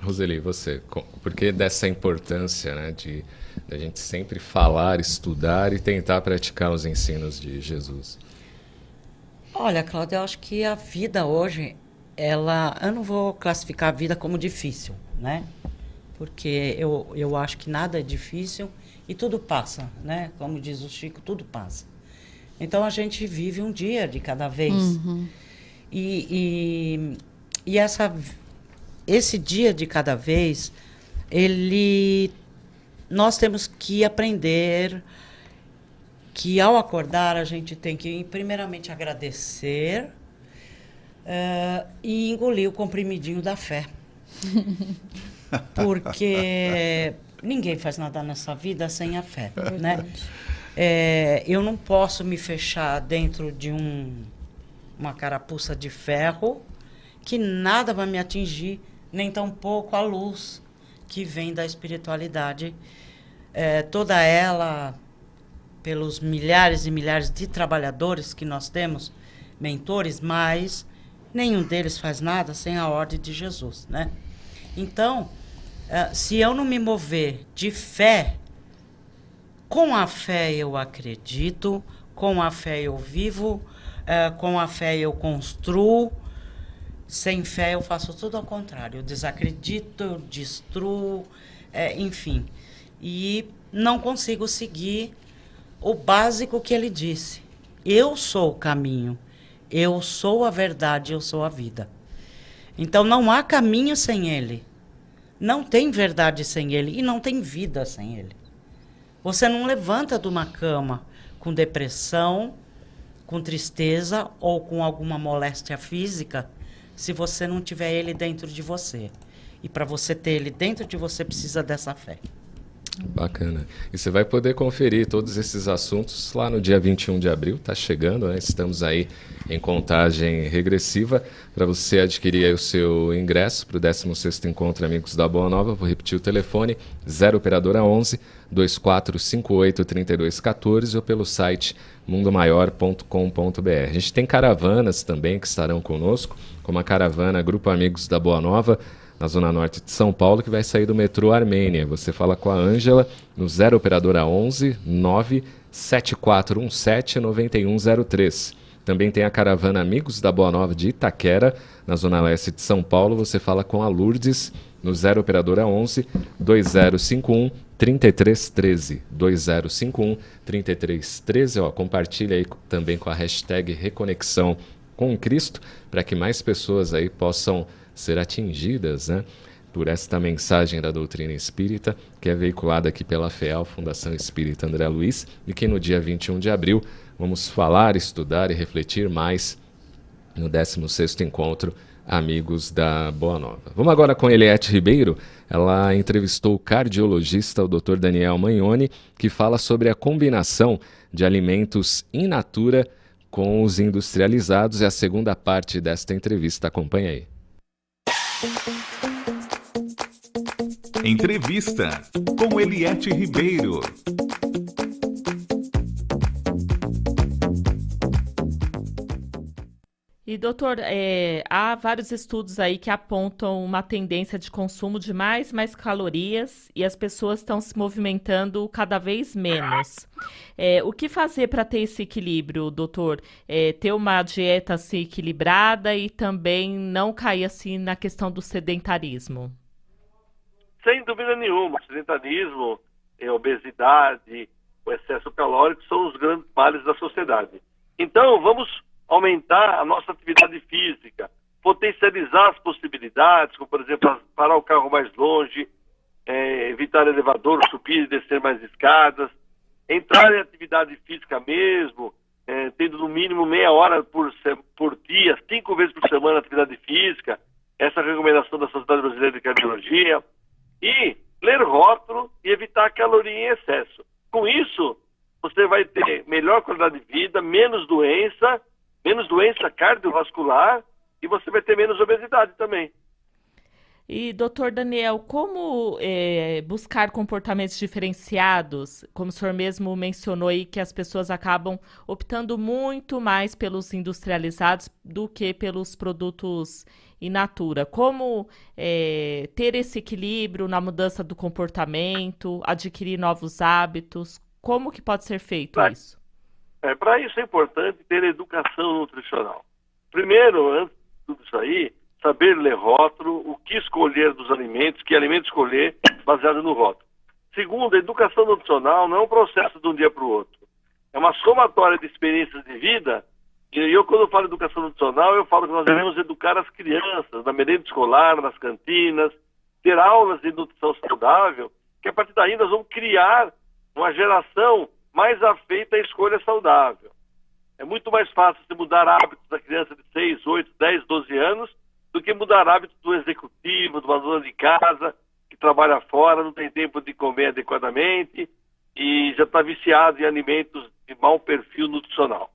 B: Roseli, você, por que dessa importância, né, de a gente sempre falar, estudar e tentar praticar os ensinos de Jesus?
E: Olha, Cláudia, eu acho que a vida hoje, eu não vou classificar a vida como difícil, né? Porque eu acho que nada é difícil e tudo passa, né? Como diz o Chico, tudo passa. Então a gente vive um dia de cada vez.
D: Uhum.
E: E esse dia de cada vez, nós temos que aprender que ao acordar a gente tem que primeiramente agradecer e engolir o comprimidinho da fé. Porque ninguém faz nada nessa vida sem a fé, né? Eu não posso me fechar dentro de uma carapuça de ferro que nada vai me atingir, nem tampouco a luz que vem da espiritualidade, toda ela pelos milhares e milhares de trabalhadores que nós temos, mentores, mas nenhum deles faz nada sem a ordem de Jesus, né? Então, se eu não me mover de fé, com a fé eu acredito, com a fé eu vivo, com a fé eu construo. Sem fé eu faço tudo ao contrário. Eu desacredito, eu destruo, enfim. E não consigo seguir o básico que ele disse. Eu sou o caminho, eu sou a verdade, eu sou a vida. Então não há caminho sem ele. Não tem verdade sem ele e não tem vida sem ele. Você não levanta de uma cama com depressão, com tristeza ou com alguma moléstia física se você não tiver ele dentro de você. E para você ter ele dentro de você, precisa dessa fé.
B: Bacana. E você vai poder conferir todos esses assuntos lá no dia 21 de abril, está chegando, né? Estamos aí em contagem regressiva para você adquirir aí o seu ingresso para o 16º Encontro Amigos da Boa Nova. Vou repetir o telefone, 0 operadora 11 2458 3214 ou pelo site mundomaior.com.br. A gente tem caravanas também que estarão conosco, como a caravana Grupo Amigos da Boa Nova, na Zona Norte de São Paulo, que vai sair do metrô Armênia. Você fala com a Ângela no 0 operadora 11 97417 9103. Também tem a caravana Amigos da Boa Nova de Itaquera, na Zona Leste de São Paulo. Você fala com a Lourdes no 0 operadora 11 2051 3313. 2051 3313. Compartilha aí também com a hashtag Reconexão com Cristo, para que mais pessoas aí possam ser atingidas, né, por esta mensagem da doutrina espírita, que é veiculada aqui pela FEAL, Fundação Espírita André Luiz, e que no dia 21 de abril vamos falar, estudar e refletir mais no 16º Encontro Amigos da Boa Nova. Vamos agora com Eliette Ribeiro. Ela entrevistou o cardiologista, o Dr. Daniel Magnoni, que fala sobre a combinação de alimentos in natura com os industrializados. E a segunda parte desta entrevista, acompanha aí.
F: Entrevista com Eliette Ribeiro.
L: E, doutor, há vários estudos aí que apontam uma tendência de consumo de mais calorias e as pessoas estão se movimentando cada vez menos. O que fazer para ter esse equilíbrio, doutor? Ter uma dieta assim, equilibrada e também não cair assim na questão do sedentarismo?
M: Sem dúvida nenhuma. O sedentarismo, a obesidade, o excesso calórico são os grandes males da sociedade. Então, vamos aumentar a nossa atividade física, potencializar as possibilidades, como, por exemplo, parar o carro mais longe, evitar elevador, subir e descer mais escadas, entrar em atividade física mesmo, tendo no mínimo meia hora por dia, 5 vezes por semana atividade física, essa é a recomendação da Sociedade Brasileira de Cardiologia, e ler rótulo e evitar caloria em excesso. Com isso, você vai ter melhor qualidade de vida, menos doença cardiovascular, e você vai ter menos obesidade também.
L: E, doutor Daniel, como buscar comportamentos diferenciados? Como o senhor mesmo mencionou aí, que as pessoas acabam optando muito mais pelos industrializados do que pelos produtos in natura. Como ter esse equilíbrio na mudança do comportamento, adquirir novos hábitos? Como que pode ser feito isso?
M: Para isso é importante ter educação nutricional. Primeiro, antes de tudo isso aí, saber ler rótulo, o que escolher dos alimentos, que alimento escolher, baseado no rótulo. Segundo, a educação nutricional não é um processo de um dia para o outro. É uma somatória de experiências de vida. E eu, quando eu falo educação nutricional, eu falo que nós devemos educar as crianças na merenda escolar, nas cantinas, ter aulas de nutrição saudável, que a partir daí nós vamos criar uma geração mais afeita à escolha saudável. É muito mais fácil você mudar hábitos da criança de 6, 8, 10, 12 anos do que mudar hábitos do executivo, de uma dona de casa, que trabalha fora, não tem tempo de comer adequadamente e já está viciado em alimentos de mau perfil nutricional.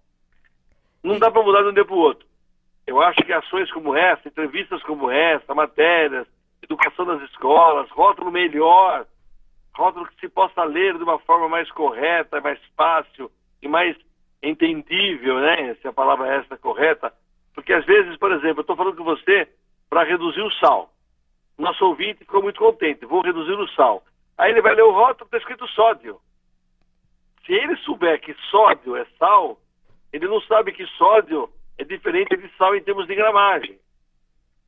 M: Não dá para mudar de um dia para o outro. Eu acho que ações como essa, entrevistas como essa, matérias, educação nas escolas, rótulo melhor, rótulo que se possa ler de uma forma mais correta, mais fácil e mais entendível, né? Se a palavra é essa correta. Porque às vezes, por exemplo, eu estou falando com você para reduzir o sal. Nosso ouvinte ficou muito contente, vou reduzir o sal. Aí ele vai ler o rótulo, está escrito sódio. Se ele souber que sódio é sal, ele não sabe que sódio é diferente de sal em termos de gramagem.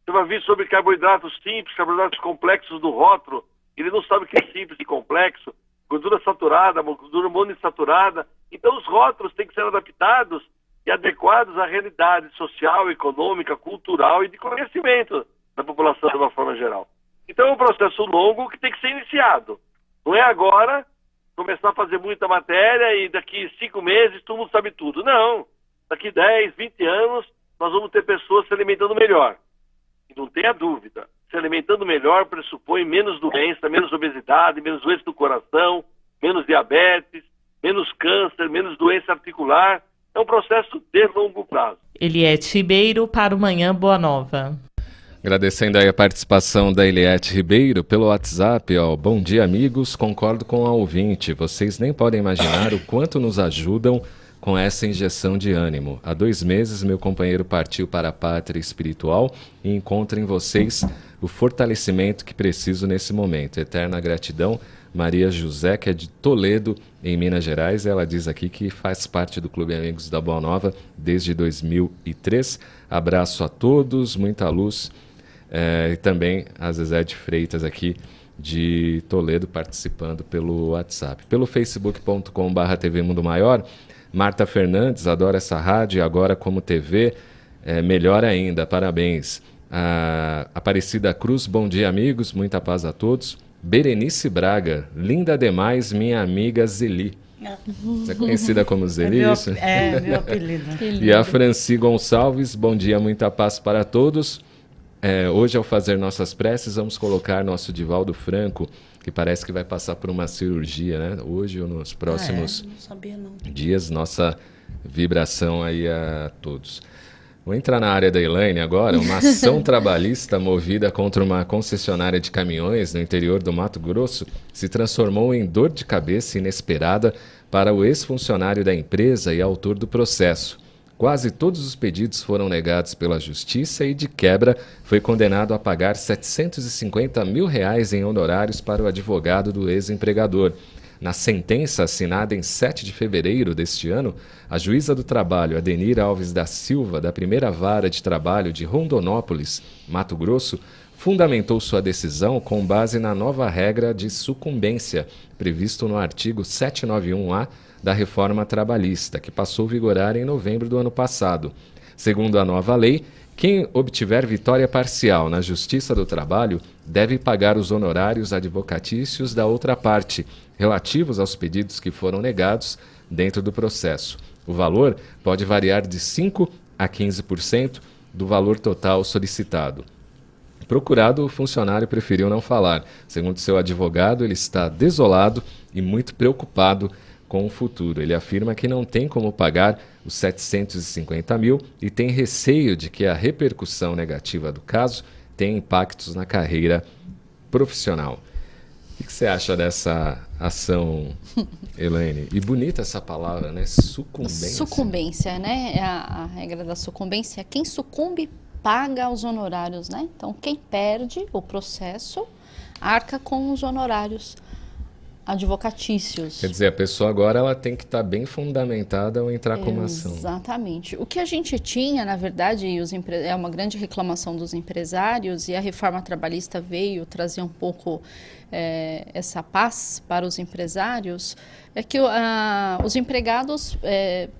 M: Você vai ver sobre carboidratos simples, carboidratos complexos do rótulo, ele não sabe o que é simples e complexo, gordura saturada, gordura monoinsaturada. Então os rótulos têm que ser adaptados e adequados à realidade social, econômica, cultural e de conhecimento da população de uma forma geral. Então é um processo longo que tem que ser iniciado. Não é agora começar a fazer muita matéria e daqui 5 meses todo mundo sabe tudo. Não. Daqui 10, 20 anos nós vamos ter pessoas se alimentando melhor. E não tenha dúvida, se alimentando melhor pressupõe menos doença, menos obesidade, menos doença do coração, menos diabetes, menos câncer, menos doença articular. É um processo de longo prazo.
L: Eliete Ribeiro para o Manhã Boa Nova.
B: Agradecendo aí a participação da Eliete Ribeiro pelo WhatsApp. Bom dia, amigos. Concordo com a ouvinte. Vocês nem podem imaginar o quanto nos ajudam com essa injeção de ânimo. Há 2 meses, meu companheiro partiu para a pátria espiritual e encontro em vocês o fortalecimento que preciso nesse momento. Eterna gratidão. Maria José, que é de Toledo, em Minas Gerais. Ela diz aqui que faz parte do Clube Amigos da Boa Nova desde 2003. Abraço a todos, muita luz. E também a Zezé de Freitas aqui de Toledo participando pelo WhatsApp. Pelo facebook.com/TV Mundo Maior, Marta Fernandes, adora essa rádio e agora como TV, melhor ainda, parabéns. Aparecida Cruz, bom dia, amigos, muita paz a todos. Berenice Braga, linda demais, minha amiga Zeli. É conhecida como Zeli, isso?
E: É, meu apelido.
B: E a Franci Gonçalves, bom dia, muita paz para todos. Hoje, ao fazer nossas preces, vamos colocar nosso Divaldo Franco, que parece que vai passar por uma cirurgia, né? Hoje ou nos próximos
E: não sabia, não.
B: dias, nossa vibração aí a todos. Vou entrar na área da Elaine agora. Uma ação trabalhista movida contra uma concessionária de caminhões no interior do Mato Grosso se transformou em dor de cabeça inesperada para o ex-funcionário da empresa e autor do processo. Quase todos os pedidos foram negados pela justiça e, de quebra, foi condenado a pagar R$ 750 mil em honorários para o advogado do ex-empregador. Na sentença assinada em 7 de fevereiro deste ano, a juíza do trabalho, Adenir Alves da Silva, da primeira vara de trabalho de Rondonópolis, Mato Grosso, fundamentou sua decisão com base na nova regra de sucumbência, previsto no artigo 791-A da reforma trabalhista, que passou a vigorar em novembro do ano passado. Segundo a nova lei, quem obtiver vitória parcial na Justiça do Trabalho deve pagar os honorários advocatícios da outra parte, relativos aos pedidos que foram negados dentro do processo. O valor pode variar de 5% a 15% do valor total solicitado. Procurado, o funcionário preferiu não falar. Segundo seu advogado, ele está desolado e muito preocupado com o futuro. Ele afirma que não tem como pagar os 750 mil e tem receio de que a repercussão negativa do caso tenha impactos na carreira profissional. O que você acha dessa ação, Elaine? E bonita essa palavra, né? Sucumbência.
D: Sucumbência, né? A regra da sucumbência. Quem sucumbe paga os honorários, né? Então, quem perde o processo arca com os honorários advocatícios.
B: Quer dizer, a pessoa agora ela tem que estar bem fundamentada ao entrar com uma ação.
D: Exatamente. O que a gente tinha, na verdade, é uma grande reclamação dos empresários, e a reforma trabalhista veio trazer um pouco essa paz para os empresários, é que os empregados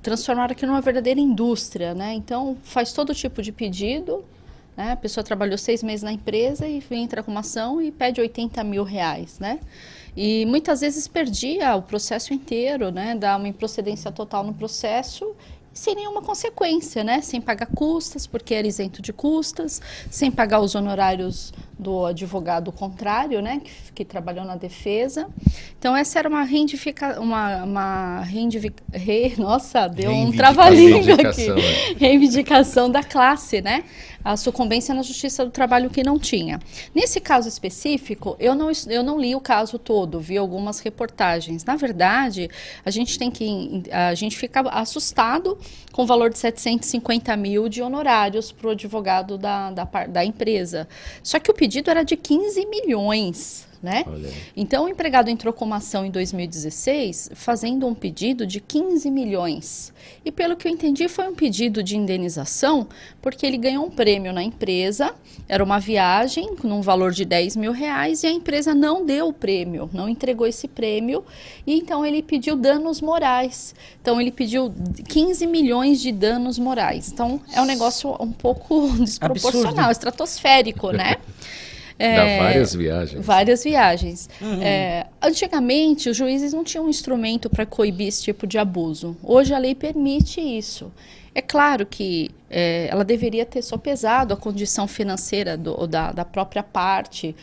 D: transformaram aquilo numa verdadeira indústria, né? Então, faz todo tipo de pedido, né? A pessoa trabalhou 6 meses na empresa e entra com uma ação e pede 80 mil reais, né? E muitas vezes perdia o processo inteiro, né? Dá uma improcedência total no processo sem nenhuma consequência, né? Sem pagar custas, porque era isento de custas, sem pagar os honorários do advogado contrário, né? Que trabalhou na defesa. Então, essa era uma nossa, deu um trava-língua aqui. Reivindicação da classe, né? A sucumbência na Justiça do Trabalho que não tinha. Nesse caso específico, eu não li o caso todo, vi algumas reportagens. Na verdade, a gente fica assustado com o valor de 750 mil de honorários para o advogado da empresa. Só que o pedido era de 15 milhões. Né? Então, o empregado entrou com uma ação em 2016, fazendo um pedido de 15 milhões. E pelo que eu entendi, foi um pedido de indenização, porque ele ganhou um prêmio na empresa, era uma viagem num valor de 10 mil reais, e a empresa não deu o prêmio, não entregou esse prêmio, e então ele pediu danos morais. Então, ele pediu 15 milhões de danos morais. Então, é um negócio um pouco desproporcional, absurdo, estratosférico, né?
B: Dá várias viagens.
D: Várias viagens. Uhum. Antigamente, os juízes não tinham um instrumento para coibir esse tipo de abuso. Hoje, a lei permite isso. É claro que ela deveria ter sopesado a condição financeira da própria parte.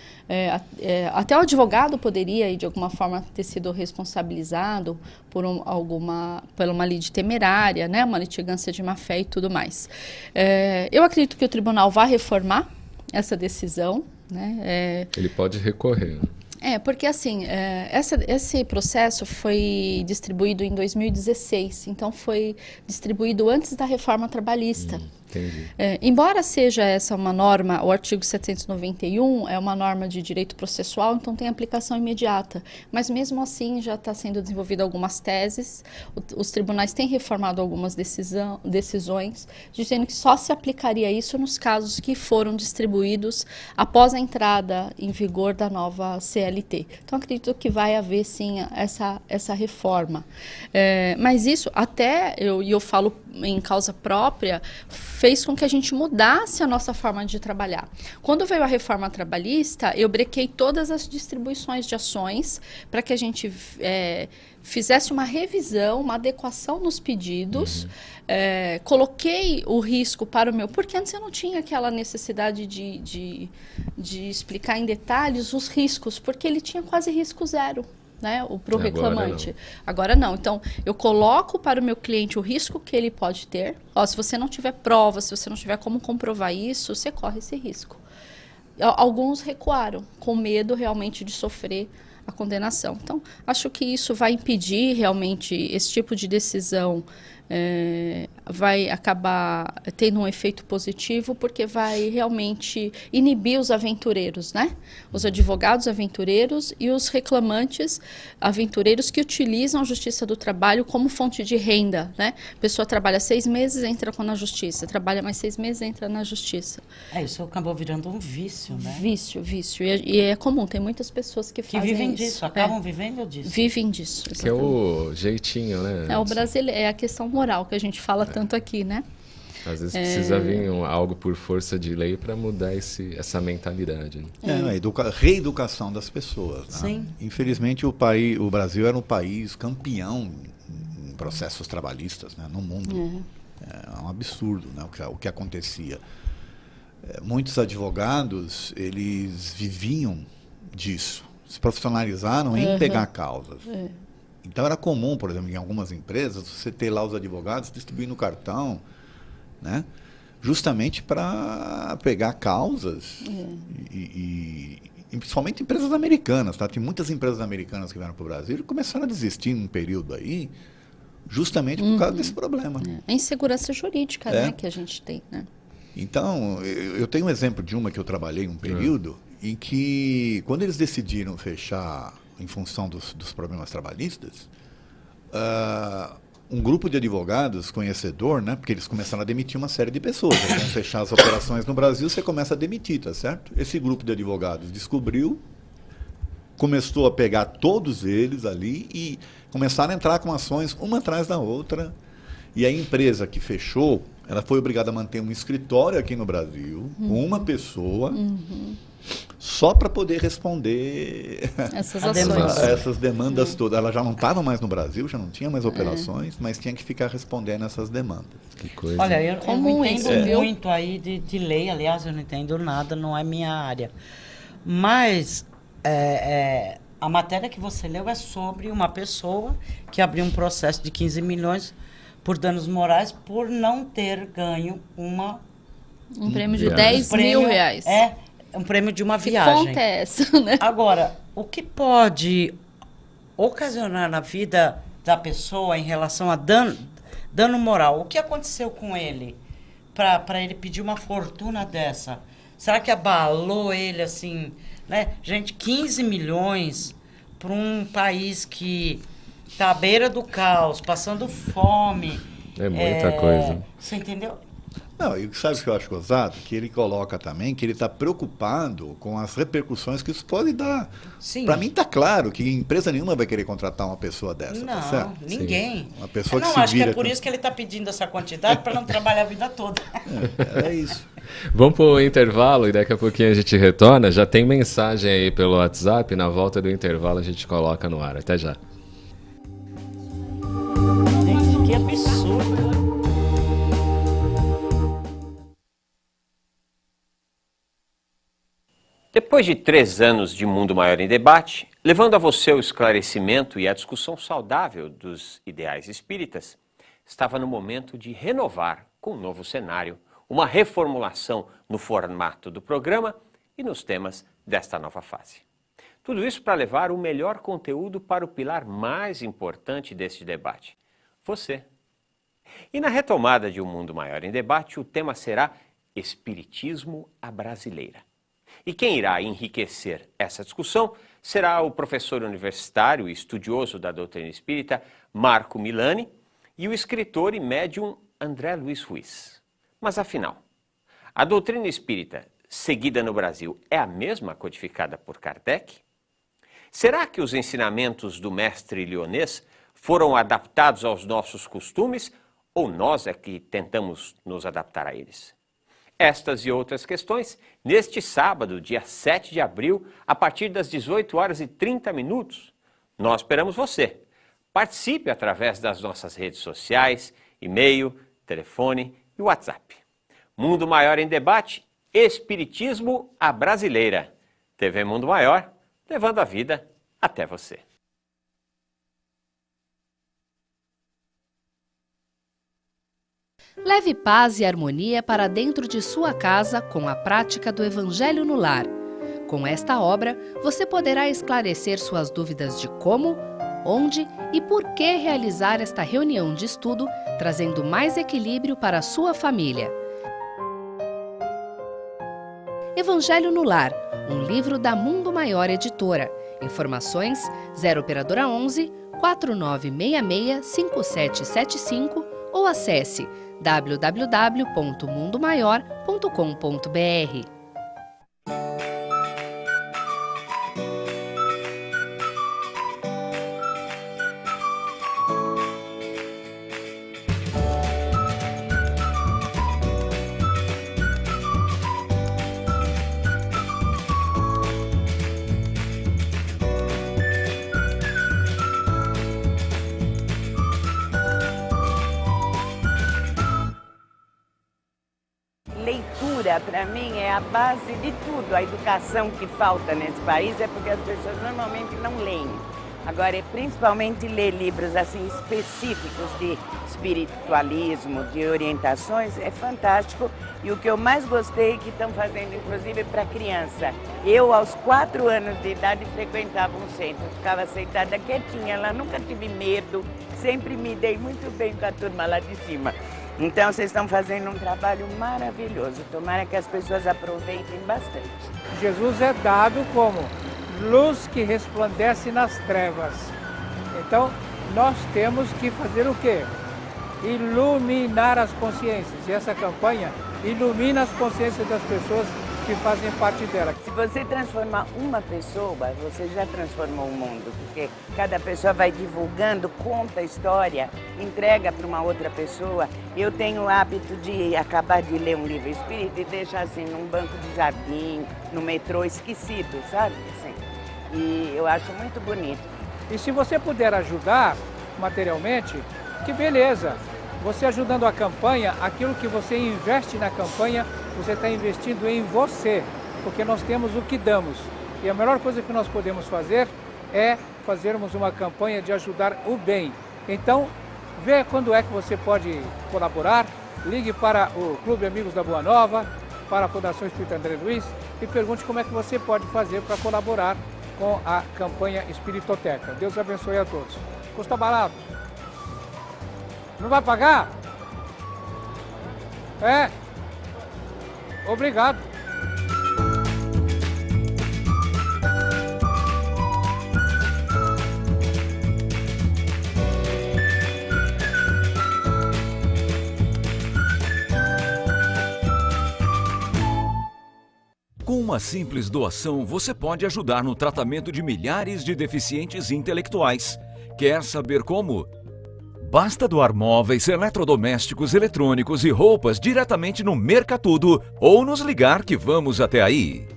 D: Até o advogado poderia, de alguma forma, ter sido responsabilizado por uma lide temerária, né? Uma litigância de má-fé e tudo mais. Eu acredito que o tribunal vai reformar essa decisão. Né?
B: Ele pode recorrer.
D: Porque assim, esse processo foi distribuído em 2016, então foi distribuído antes da reforma trabalhista.
B: Entendi.
D: Embora seja essa uma norma, o artigo 791 é uma norma de direito processual, então tem aplicação imediata. Mas mesmo assim já está sendo desenvolvida algumas teses, os tribunais têm reformado algumas decisões, dizendo que só se aplicaria isso nos casos que foram distribuídos após a entrada em vigor da nova CLT. Então acredito que vai haver sim essa reforma. Mas isso, até eu falo em causa própria, fez com que a gente mudasse a nossa forma de trabalhar. Quando veio a reforma trabalhista, eu brequei todas as distribuições de ações para que a gente fizesse uma revisão, uma adequação nos pedidos, coloquei o risco para o meu... Porque antes eu não tinha aquela necessidade de explicar em detalhes os riscos, porque ele tinha quase risco zero. Né, para o reclamante. Agora não. Então, eu coloco para o meu cliente o risco que ele pode ter. Se você não tiver prova, se você não tiver como comprovar isso, você corre esse risco. Alguns recuaram, com medo realmente de sofrer a condenação. Então, acho que isso vai impedir realmente esse tipo de decisão. Vai acabar tendo um efeito positivo, porque vai realmente inibir os aventureiros, né? Os advogados aventureiros e os reclamantes aventureiros que utilizam a Justiça do Trabalho como fonte de renda, né? A pessoa trabalha 6 meses, entra na Justiça, trabalha mais 6 meses, entra na Justiça.
E: Isso acabou virando um vício, né?
D: Vício. E é comum, tem muitas pessoas que fazem
E: vivem
D: isso.
E: disso, acabam vivendo disso.
D: Vivem disso, exatamente.
B: Que é o jeitinho, né?
D: É o brasileiro, é a questão moral que a gente fala tanto aqui, né?
B: Às vezes precisa vir algo por força de lei para mudar essa mentalidade. Né?
C: Reeducação das pessoas. Né?
E: Sim.
C: Infelizmente, o Brasil era um país campeão em processos trabalhistas, né, no mundo. É um absurdo, né, o que acontecia. muitos advogados, eles viviam disso, se profissionalizaram em pegar causas. Então era comum, por exemplo, em algumas empresas, você ter lá os advogados distribuindo cartão, né? Justamente para pegar causas e principalmente empresas americanas, tá? Tem muitas empresas americanas que vieram para o Brasil e começaram a desistir num período aí, justamente por causa desse problema.
D: A insegurança jurídica, né, que a gente tem, né?
C: Então, eu tenho um exemplo de uma que eu trabalhei um período em que, quando eles decidiram fechar em função dos problemas trabalhistas, um grupo de advogados conhecedor, né, porque eles começaram a demitir uma série de pessoas. Eles vão fechar as operações no Brasil, você começa a demitir, tá certo? Esse grupo de advogados descobriu, começou a pegar todos eles ali e começaram a entrar com ações uma atrás da outra. E a empresa que fechou, ela foi obrigada a manter um escritório aqui no Brasil, uma pessoa, só para poder responder essas demandas todas. Ela já não estava mais no Brasil, já não tinha mais operações, mas tinha que ficar respondendo essas demandas.
B: Que coisa.
E: Olha, eu não entendo muito aí de lei, aliás, eu não entendo nada, não é minha área. Mas a matéria que você leu é sobre uma pessoa que abriu um processo de 15 milhões por danos morais por não ter ganho
D: um prêmio de 10 mil reais.
E: Um prêmio de uma viagem.
D: Que conta é essa, né?
E: Agora, o que pode ocasionar na vida da pessoa em relação a dano moral? O que aconteceu com ele para ele pedir uma fortuna dessa? Será que abalou ele assim, né? Gente, 15 milhões para um país que está à beira do caos, passando fome.
B: É muita coisa.
E: Você entendeu?
C: Não, e sabe o que eu acho gozado? Que ele coloca também que ele está preocupado com as repercussões que isso pode dar. Para mim está claro que empresa nenhuma vai querer contratar uma pessoa dessa,
E: não,
C: tá certo?
E: Ninguém.
C: Uma pessoa que
E: não,
C: se
E: acho
C: vira
E: que é por isso que ele está pedindo essa quantidade para não trabalhar a vida toda.
C: É isso.
B: Vamos para o intervalo e daqui a pouquinho a gente retorna. Já tem mensagem aí pelo WhatsApp. Na volta do intervalo a gente coloca no ar. Até já.
E: Gente, que absurdo.
N: Depois de 3 anos de Mundo Maior em Debate, levando a você o esclarecimento e a discussão saudável dos ideais espíritas, estava no momento de renovar com um novo cenário, uma reformulação no formato do programa e nos temas desta nova fase. Tudo isso para levar o melhor conteúdo para o pilar mais importante deste debate, você. E na retomada de Um Mundo Maior em Debate, o tema será Espiritismo à Brasileira. E quem irá enriquecer essa discussão será o professor universitário e estudioso da doutrina espírita, Marco Milani, e o escritor e médium André Luiz Ruiz. Mas afinal, a doutrina espírita seguida no Brasil é a mesma codificada por Kardec? Será que os ensinamentos do mestre lionês foram adaptados aos nossos costumes ou nós é que tentamos nos adaptar a eles? Estas e outras questões, neste sábado, dia 7 de abril, a partir das 18h30. Nós esperamos você. Participe através das nossas redes sociais, e-mail, telefone e WhatsApp. Mundo Maior em Debate, Espiritismo à Brasileira. TV Mundo Maior, levando a vida até você.
K: Leve paz e harmonia para dentro de sua casa com a prática do Evangelho no Lar. Com esta obra, você poderá esclarecer suas dúvidas de como, onde e por que realizar esta reunião de estudo, trazendo mais equilíbrio para a sua família. Evangelho no Lar, um livro da Mundo Maior Editora. Informações 0 operadora 11 4966 5775 ou acesse www.mundomaior.com.br.
O: leitura, para mim, é a base de tudo. A educação que falta nesse país é porque as pessoas normalmente não leem. Agora, é principalmente ler livros assim específicos de espiritualismo, de orientações, é fantástico. E o que eu mais gostei que estão fazendo, inclusive, para criança. Eu, aos 4 anos de idade, frequentava um centro, ficava sentada quietinha lá, nunca tive medo, sempre me dei muito bem com a turma lá de cima. Então, vocês estão fazendo um trabalho maravilhoso. Tomara que as pessoas aproveitem bastante.
P: Jesus é dado como luz que resplandece nas trevas. Então, nós temos que fazer o quê? Iluminar as consciências. E essa campanha ilumina as consciências das pessoas que fazem parte dela.
O: Se você transformar uma pessoa, você já transformou o mundo, porque cada pessoa vai divulgando, conta a história, entrega para uma outra pessoa. Eu tenho o hábito de acabar de ler um livro espírita e deixar assim num banco de jardim, no metrô, esquecido, sabe? Assim. E eu acho muito bonito.
P: E se você puder ajudar materialmente, que beleza! Você ajudando a campanha, aquilo que você investe na campanha, você está investindo em você, porque nós temos o que damos. E a melhor coisa que nós podemos fazer é fazermos uma campanha de ajudar o bem. Então, vê quando é que você pode colaborar, ligue para o Clube Amigos da Boa Nova, para a Fundação Espírita André Luiz e pergunte como é que você pode fazer para colaborar com a campanha Espiritoteca. Deus abençoe a todos. Custa barato. Não vai pagar? É. Obrigado.
Q: Com uma simples doação, você pode ajudar no tratamento de milhares de deficientes intelectuais. Quer saber como? Basta doar móveis, eletrodomésticos, eletrônicos e roupas diretamente no Mercatudo ou nos ligar que vamos até aí.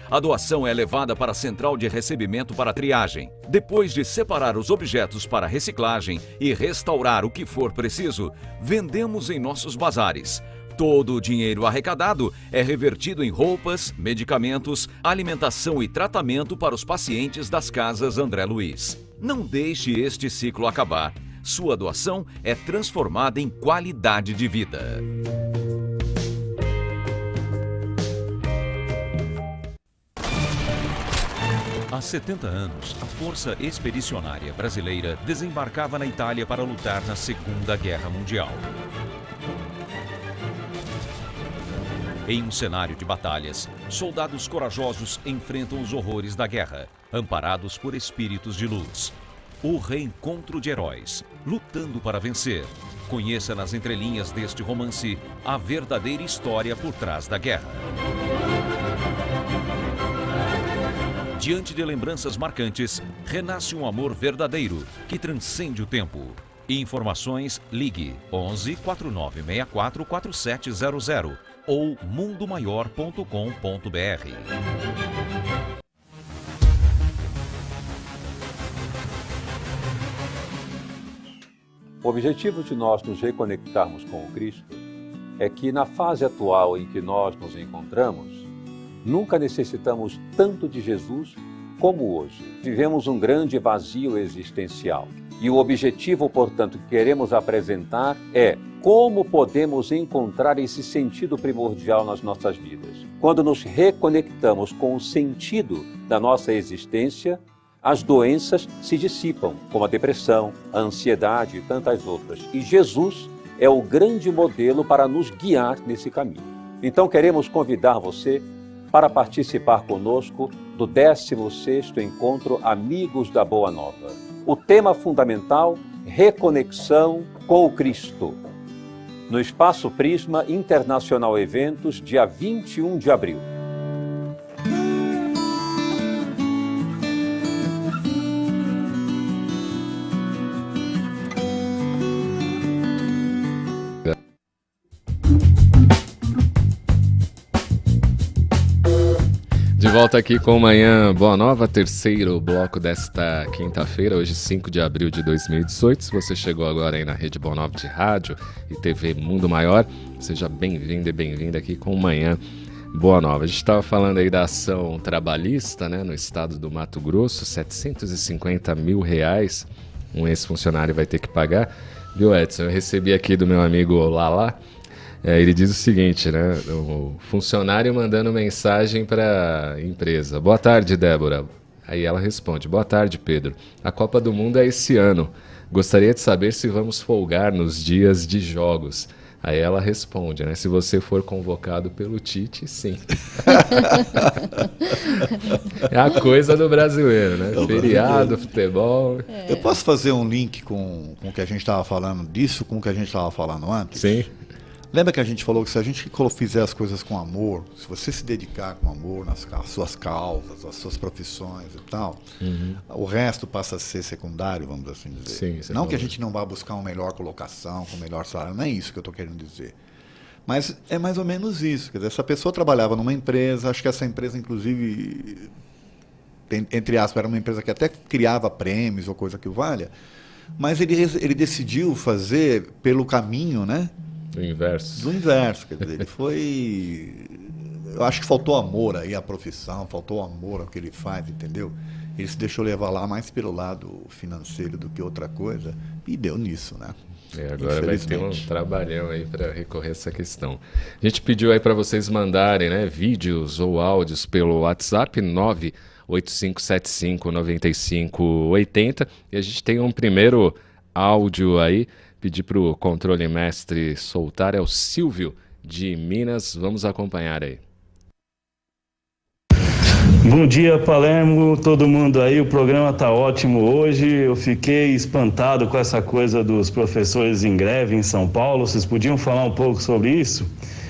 Q: A doação é levada para a central de recebimento para triagem. Depois de separar os objetos para reciclagem e restaurar o que for preciso, vendemos em nossos bazares. Todo o dinheiro arrecadado é revertido em roupas, medicamentos, alimentação e tratamento para os pacientes das casas André Luiz. Não deixe este ciclo acabar. Sua doação é transformada em qualidade de vida. Há 70 anos, a Força Expedicionária Brasileira desembarcava na Itália para lutar na Segunda Guerra Mundial. Em um cenário de batalhas, soldados corajosos enfrentam os horrores da guerra, amparados por espíritos de luz. O reencontro de heróis, lutando para vencer. Conheça nas entrelinhas deste romance a verdadeira história por trás da guerra. Diante de lembranças marcantes, renasce um amor verdadeiro que transcende o tempo. Informações, ligue 11 4964 4700 ou mundomaior.com.br.
R: O objetivo de nós nos reconectarmos com o Cristo é que na fase atual em que nós nos encontramos, nunca necessitamos tanto de Jesus como hoje. Vivemos um grande vazio existencial. E o objetivo, portanto, que queremos apresentar é como podemos encontrar esse sentido primordial nas nossas vidas. Quando nos reconectamos com o sentido da nossa existência, as doenças se dissipam, como a depressão, a ansiedade e tantas outras. E Jesus é o grande modelo para nos guiar nesse caminho. Então queremos convidar você para participar conosco do 16º Encontro Amigos da Boa Nova. O tema fundamental, reconexão com o Cristo. No Espaço Prisma Internacional Eventos, dia 21 de abril.
B: De volta aqui com Manhã Boa Nova, terceiro bloco desta quinta-feira, hoje 5 de abril de 2018. Se você chegou agora aí na Rede Boa Nova de rádio e TV Mundo Maior, seja bem-vindo e bem-vinda aqui com Manhã Boa Nova. A gente estava falando aí da ação trabalhista, né, no estado do Mato Grosso, R$750 mil um ex-funcionário vai ter que pagar. Viu, Edson? Eu recebi aqui do meu amigo Lala. Ele diz o seguinte, né? O funcionário mandando mensagem para a empresa. Boa tarde, Débora. Aí ela responde, boa tarde, Pedro. A Copa do Mundo é esse ano. Gostaria de saber se vamos folgar nos dias de jogos. Aí ela responde, né? Se você for convocado pelo Tite, sim. É a coisa do brasileiro, né? Feriado, futebol.
C: Eu posso fazer um link com o que a gente estava falando disso, com o que a gente estava falando antes?
B: Sim.
C: Lembra que a gente falou que se a gente fizer as coisas com amor, se você se dedicar com amor nas suas causas, as suas profissões e tal, o resto passa a ser secundário, vamos assim dizer.
B: Sim,
C: não que a gente não vá buscar uma melhor colocação, com melhor salário, não é isso que eu estou querendo dizer. Mas é mais ou menos isso. Quer dizer, essa pessoa trabalhava numa empresa, acho que essa empresa, inclusive, entre aspas, era uma empresa que até criava prêmios ou coisa que o valha, mas ele decidiu fazer pelo caminho, né?
B: Do inverso.
C: Do inverso, quer dizer, ele foi... Eu acho que faltou amor aí à profissão, faltou amor ao que ele faz, entendeu? Ele se deixou levar lá mais pelo lado financeiro do que outra coisa, e deu nisso, né?
B: Agora vai ter um trabalhão aí para recorrer a essa questão. A gente pediu aí para vocês mandarem, né, vídeos ou áudios pelo WhatsApp 985759580, e a gente tem um primeiro áudio aí. Pedir para o controle mestre soltar, é o Silvio de Minas. Vamos acompanhar aí.
S: Bom dia, Palermo, todo mundo aí. O programa tá ótimo hoje. Eu fiquei espantado com essa coisa dos professores em greve em São Paulo. Vocês podiam falar um pouco sobre isso?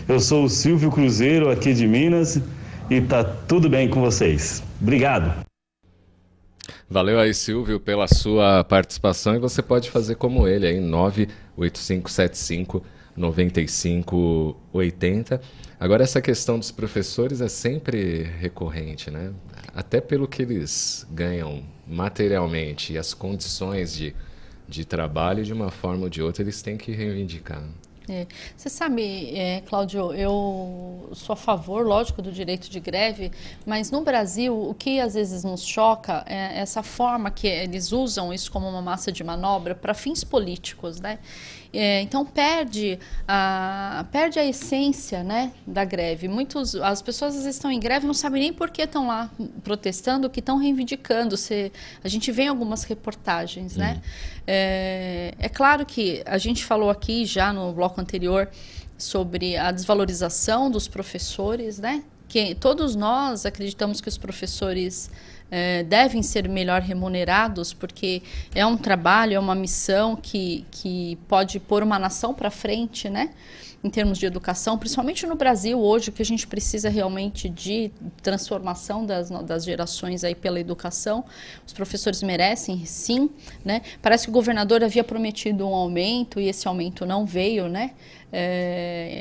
S: Eu sou o Silvio Cruzeiro, aqui de Minas, e tá tudo bem com vocês. Obrigado.
B: Valeu aí, Silvio, pela sua participação, e você pode fazer como ele aí, 985759580. Agora, essa questão dos professores é sempre recorrente, né? Até pelo que eles ganham materialmente e as condições de trabalho, de uma forma ou de outra, eles têm que reivindicar.
D: Você sabe, Cláudio, eu sou a favor, lógico, do direito de greve, mas no Brasil o que às vezes nos choca é essa forma que eles usam isso como uma massa de manobra para fins políticos, né? Então perde a essência, né, da greve. As pessoas às vezes estão em greve e não sabem nem por que estão lá protestando, que estão reivindicando. A gente vê em algumas reportagens, né? É claro que a gente falou aqui já no bloco anterior sobre a desvalorização dos professores, né? Que todos nós acreditamos que os professores devem ser melhor remunerados, porque é um trabalho, é uma missão que pode pôr uma nação para frente, né? Em termos de educação, principalmente no Brasil hoje, que a gente precisa realmente de transformação das gerações aí pela educação. Os professores merecem, sim, né? Parece que o governador havia prometido um aumento e esse aumento não veio, né?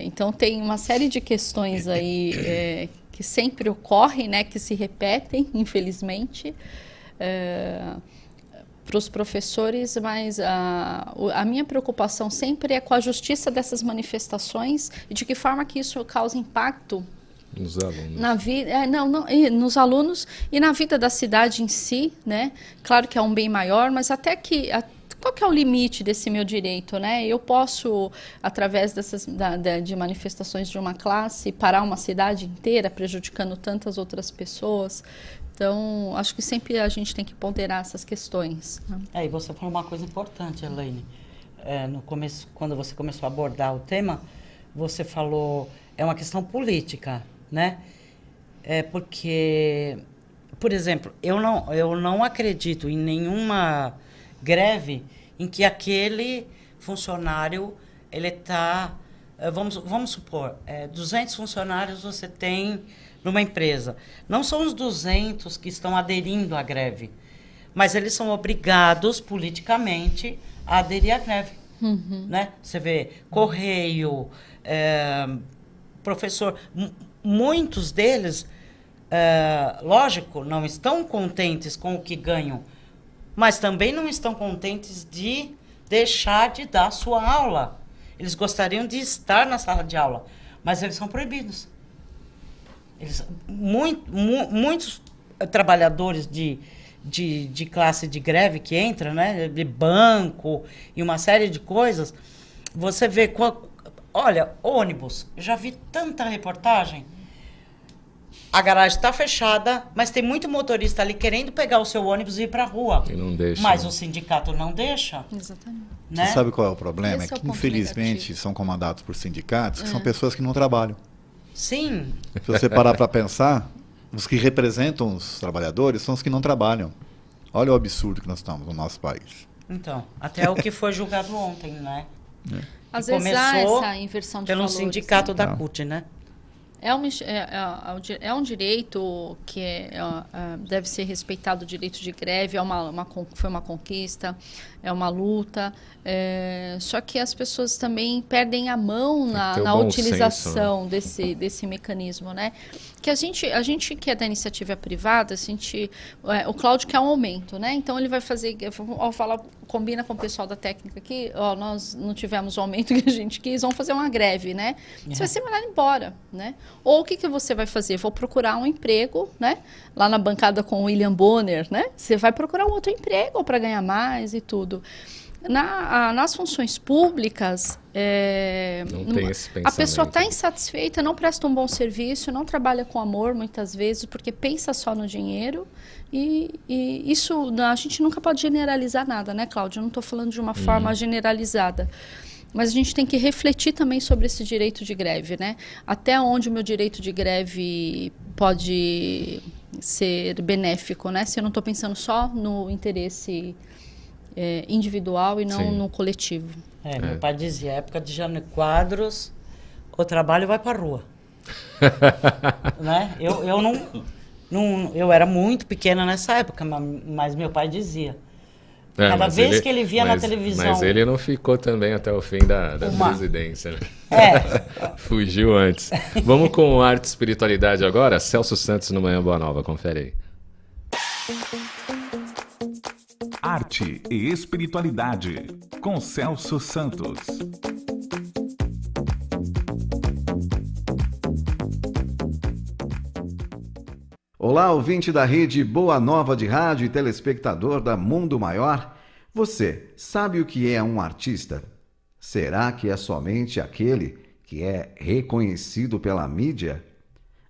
D: Então tem uma série de questões aí que sempre ocorrem, né? Que se repetem, infelizmente. Para os professores, mas a minha preocupação sempre é com a justiça dessas manifestações e de que forma que isso causa impacto
B: nos alunos.
D: Na vida, nos alunos e na vida da cidade em si, né? Claro que é um bem maior, mas até que qual que é o limite desse meu direito, né? Eu posso, através de manifestações de uma classe, parar uma cidade inteira, prejudicando tantas outras pessoas. Então, acho que sempre a gente tem que ponderar essas questões.
E: E você falou uma coisa importante, Elaine. No começo, quando você começou a abordar o tema, você falou, é uma questão política, né? Porque, por exemplo, eu não acredito em nenhuma greve em que aquele funcionário, ele está... Vamos supor, 200 funcionários você tem numa empresa. Não são os 200 que estão aderindo à greve, mas eles são obrigados politicamente a aderir à greve. Né? Você vê correio, professor, muitos deles lógico, não estão contentes com o que ganham, mas também não estão contentes de deixar de dar sua aula. Eles gostariam de estar na sala de aula, mas eles são proibidos. Muitos trabalhadores de classe de greve que entra, né, de banco e uma série de coisas, você vê, olha, ônibus, eu já vi tanta reportagem, a garagem está fechada, mas tem muito motorista ali querendo pegar o seu ônibus e ir para a rua.
B: E não deixa.
E: Mas o sindicato não deixa.
D: Exatamente.
E: Né?
C: Você sabe qual é o problema?
D: Esse é o
C: que,
D: ponto
C: infelizmente,
D: negativo.
C: são comandados por sindicatos que são pessoas que não trabalham.
E: Sim.
C: Se você parar para pensar, os que representam os trabalhadores são os que não trabalham. Olha o absurdo que nós estamos no nosso país.
E: Então, até o que foi julgado ontem, né?
D: Às
E: Que
D: vezes há
E: começou
D: essa inversão de
E: pelo
D: valores,
E: sindicato
D: né?
E: da CUT, né?
D: É um direito que deve ser respeitado, o direito de greve, foi uma conquista, é uma luta, só que as pessoas também perdem a mão na utilização desse mecanismo, né? Que a gente que é da iniciativa privada, o Cláudio quer um aumento, né? Então ele vai fazer, combina com o pessoal da técnica aqui, nós não tivemos o aumento que a gente quis, vamos fazer uma greve, né? Você vai ser mandado embora, né? Ou o que você vai fazer? Vou procurar um emprego, né? Lá na bancada com o William Bonner, né? Você vai procurar um outro emprego para ganhar mais e tudo. Nas funções públicas,
B: não tem esse pensamento.
D: A pessoa está insatisfeita, não presta um bom serviço, não trabalha com amor muitas vezes, porque pensa só no dinheiro. E isso, a gente nunca pode generalizar nada, né, Cláudia? Eu não estou falando de uma forma generalizada. Mas a gente tem que refletir também sobre esse direito de greve, né? Até onde o meu direito de greve pode ser benéfico, né? Se eu não estou pensando só no interesse individual e não no coletivo.
E: Meu pai dizia, época de Jânio Quadros, o trabalho vai para a rua. Né? Eu era muito pequena nessa época, mas meu pai dizia. Cada vez que ele via na televisão...
B: Mas ele não ficou também até o fim da presidência, né? Fugiu antes. Vamos com arte e espiritualidade agora? Celso Santos no Manhã Boa Nova, confere aí.
F: Arte e espiritualidade, com Celso Santos.
A: Olá, ouvinte da rede Boa Nova de Rádio e telespectador da Mundo Maior. Você sabe o que é um artista? Será que é somente aquele que é reconhecido pela mídia?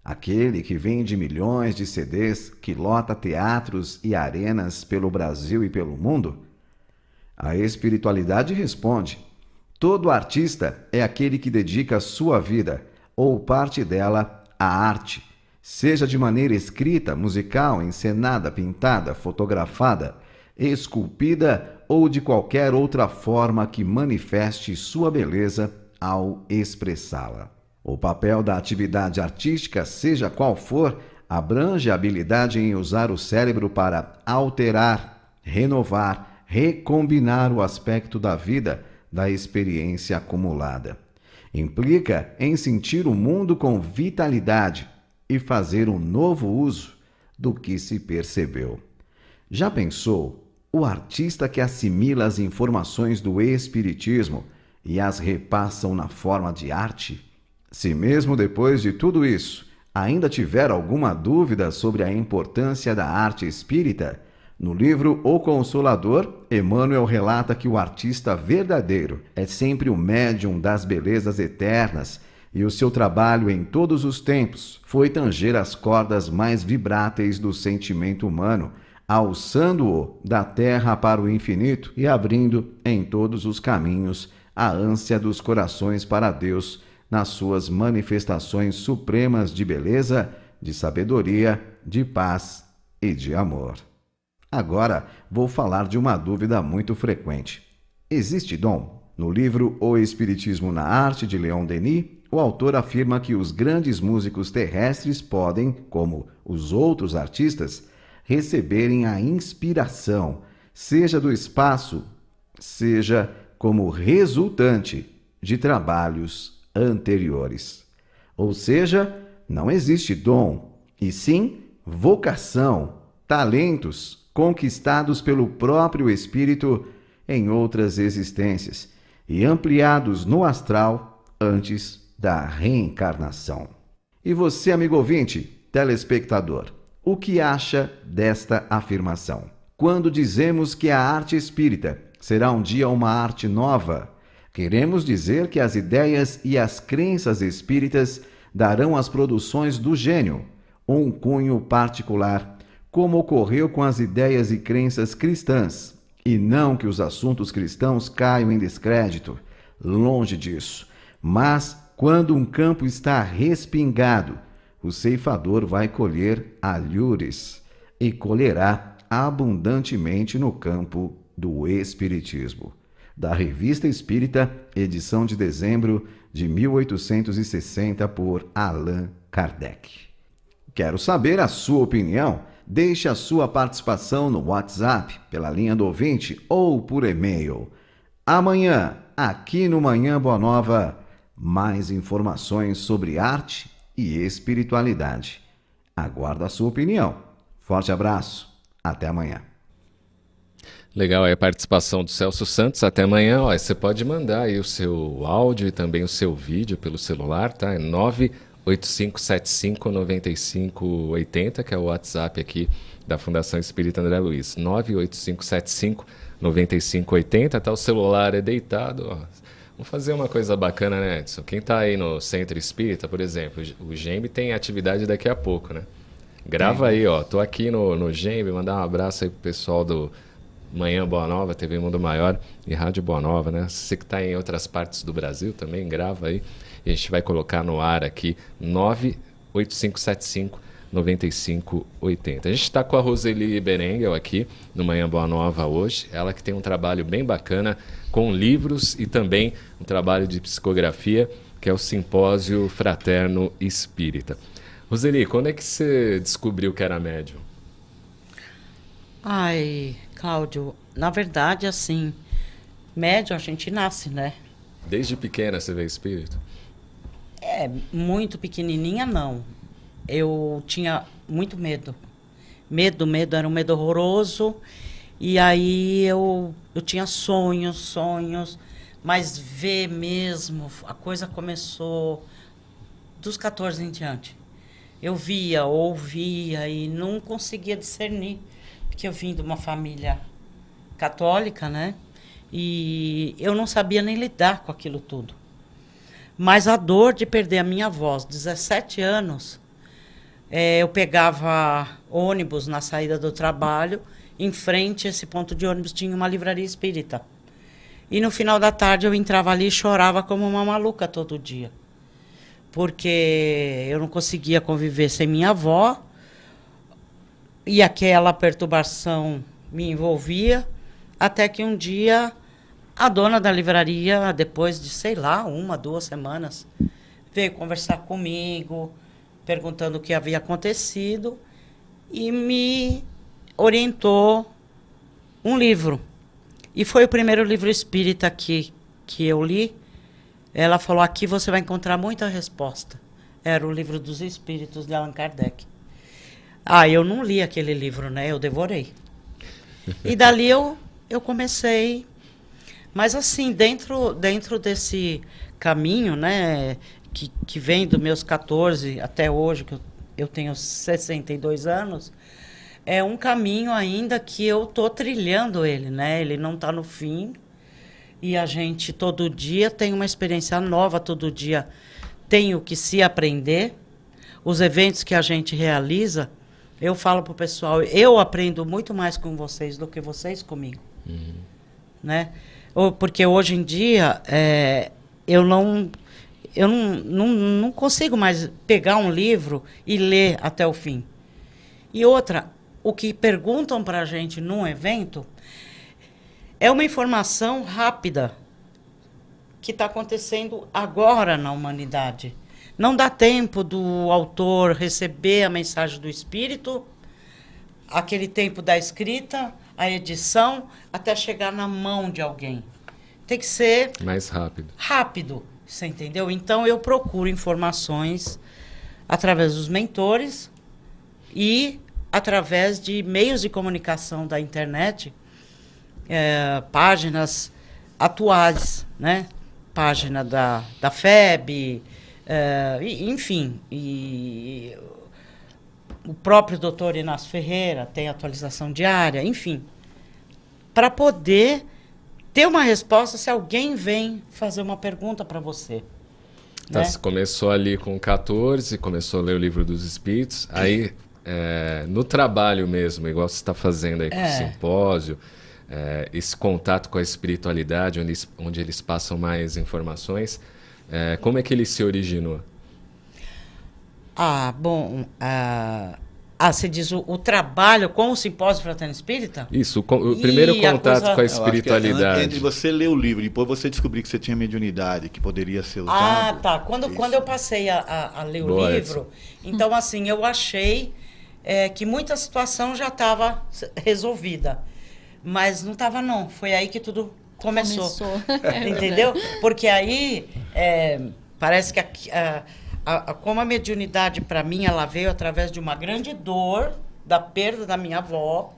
A: Aquele que vende milhões de CDs, que lota teatros e arenas pelo Brasil e pelo mundo? A espiritualidade responde: todo artista é aquele que dedica sua vida, ou parte dela, à arte, seja de maneira escrita, musical, encenada, pintada, fotografada, esculpida ou de qualquer outra forma que manifeste sua beleza ao expressá-la. O papel da atividade artística, seja qual for, abrange a habilidade em usar o cérebro para alterar, renovar, recombinar o aspecto da vida, da experiência acumulada. Implica em sentir o mundo com vitalidade e fazer um novo uso do que se percebeu. Já pensou o artista que assimila as informações do espiritismo e as repassam na forma de arte? Se mesmo depois de tudo isso ainda tiver alguma dúvida sobre a importância da arte espírita, no livro O Consolador, Emmanuel relata que o artista verdadeiro é sempre o médium das belezas eternas e o seu trabalho em todos os tempos foi tanger as cordas mais vibráteis do sentimento humano, alçando-o da terra para o infinito e abrindo em todos os caminhos a ânsia dos corações para Deus nas suas manifestações supremas de beleza, de sabedoria, de paz e de amor. Agora vou falar de uma dúvida muito frequente. Existe dom? No livro O Espiritismo na Arte, de Leon Denis, o autor afirma que os grandes músicos terrestres podem, como os outros artistas, receberem a inspiração, seja do espaço, seja como resultante de trabalhos anteriores. Ou seja, não existe dom, e sim vocação, talentos conquistados pelo próprio espírito em outras existências e ampliados no astral antes da reencarnação. E você, amigo ouvinte, telespectador, o que acha desta afirmação? Quando dizemos que a arte espírita será um dia uma arte nova, queremos dizer que as ideias e as crenças espíritas darão às produções do gênio um cunho particular, como ocorreu com as ideias e crenças cristãs, e não que os assuntos cristãos caiam em descrédito, longe disso. Mas, quando um campo está respingado, o ceifador vai colher alhures e colherá abundantemente no campo do Espiritismo. Da Revista Espírita, edição de dezembro de 1860, por Allan Kardec. Quero saber a sua opinião. Deixe a sua participação no WhatsApp, pela linha do ouvinte ou por e-mail. Amanhã, aqui no Manhã Boa Nova, mais informações sobre arte e espiritualidade. Aguardo a sua opinião. Forte abraço. Até amanhã.
B: Legal aí a participação do Celso Santos. Até amanhã. Ó, você pode mandar aí o seu áudio e também o seu vídeo pelo celular, tá? É 985759580, que é o WhatsApp aqui da Fundação Espírita André Luiz. 985759580. Tá, o celular é deitado, ó. Vamos fazer uma coisa bacana, né, Edson? Quem tá aí no Centro Espírita, por exemplo, o GEMB tem atividade daqui a pouco, né? Grava aí, ó. Tô aqui no GEMB, mandar um abraço aí pro pessoal do Manhã Boa Nova, TV Mundo Maior e Rádio Boa Nova, né? Você que tá em outras partes do Brasil também, grava aí. E a gente vai colocar no ar aqui 985759580. A gente está com a Roseli Berengel aqui no Manhã Boa Nova hoje. Ela que tem um trabalho bem bacana com livros e também um trabalho de psicografia, que é o Simpósio Fraterno Espírita. Roseli, quando é que você descobriu que era médium?
E: Ai, Cláudio, na verdade, assim, médium a gente nasce, né?
B: Desde pequena você vê espírito?
E: É, muito pequenininha não. Eu tinha muito medo. Medo, era um medo horroroso. E aí eu tinha sonhos, mas ver mesmo, a coisa começou dos 14 em diante. Eu via, ouvia e não conseguia discernir, porque eu vim de uma família católica, né? E eu não sabia nem lidar com aquilo tudo. Mas a dor de perder a minha voz, 17 anos, eu pegava ônibus na saída do trabalho, em frente a esse ponto de ônibus tinha uma livraria espírita. E no final da tarde eu entrava ali e chorava como uma maluca todo dia. Porque eu não conseguia conviver sem minha avó, e aquela perturbação me envolvia, até que um dia a dona da livraria, depois de, sei lá, 1, 2 semanas, veio conversar comigo, perguntando o que havia acontecido, e me orientou um livro. E foi o primeiro livro espírita que eu li. Ela falou, aqui você vai encontrar muita resposta. Era o Livro dos Espíritos, de Allan Kardec. Eu não li aquele livro, né? Eu devorei. E dali eu comecei. Mas assim, dentro desse caminho, né, que vem dos meus 14 até hoje, que eu tenho 62 anos, é um caminho ainda que eu tô trilhando ele, né? Ele não está no fim. E a gente todo dia tem uma experiência nova, todo dia tem o que se aprender. Os eventos que a gente realiza, eu falo pro pessoal, eu aprendo muito mais com vocês do que vocês comigo. Né? Porque hoje em dia eu não consigo mais pegar um livro e ler até o fim. E outra, o que perguntam para a gente num evento é uma informação rápida que está acontecendo agora na humanidade. Não dá tempo do autor receber a mensagem do espírito, aquele tempo da escrita, a edição, até chegar na mão de alguém. Tem que ser
B: mais rápido.
E: Rápido, você entendeu? Então eu procuro informações através dos mentores, e através de meios de comunicação da internet, páginas atuais, né? Página da FEB, enfim, e o próprio doutor Inácio Ferreira tem atualização diária, enfim, para poder ter uma resposta se alguém vem fazer uma pergunta para você.
B: Tá,
E: Né?
B: você começou ali com 14, começou a ler o Livro dos Espíritos, aí no trabalho mesmo, igual você está fazendo aí com o simpósio, esse contato com a espiritualidade, onde eles passam mais informações, como é que ele se originou?
E: Bom, você diz o trabalho com o Simpósio Fraterno Espírita?
B: Isso, o primeiro contato com a espiritualidade.
C: Entre você ler o livro e depois você descobrir que você tinha mediunidade, que poderia ser usado.
E: Tá. Quando eu passei a ler o livro, então, assim, eu achei que muita situação já estava resolvida. Mas não estava, não. Foi aí que tudo começou. Entendeu? Porque aí, parece que como a mediunidade, para mim, ela veio através de uma grande dor, da perda da minha avó.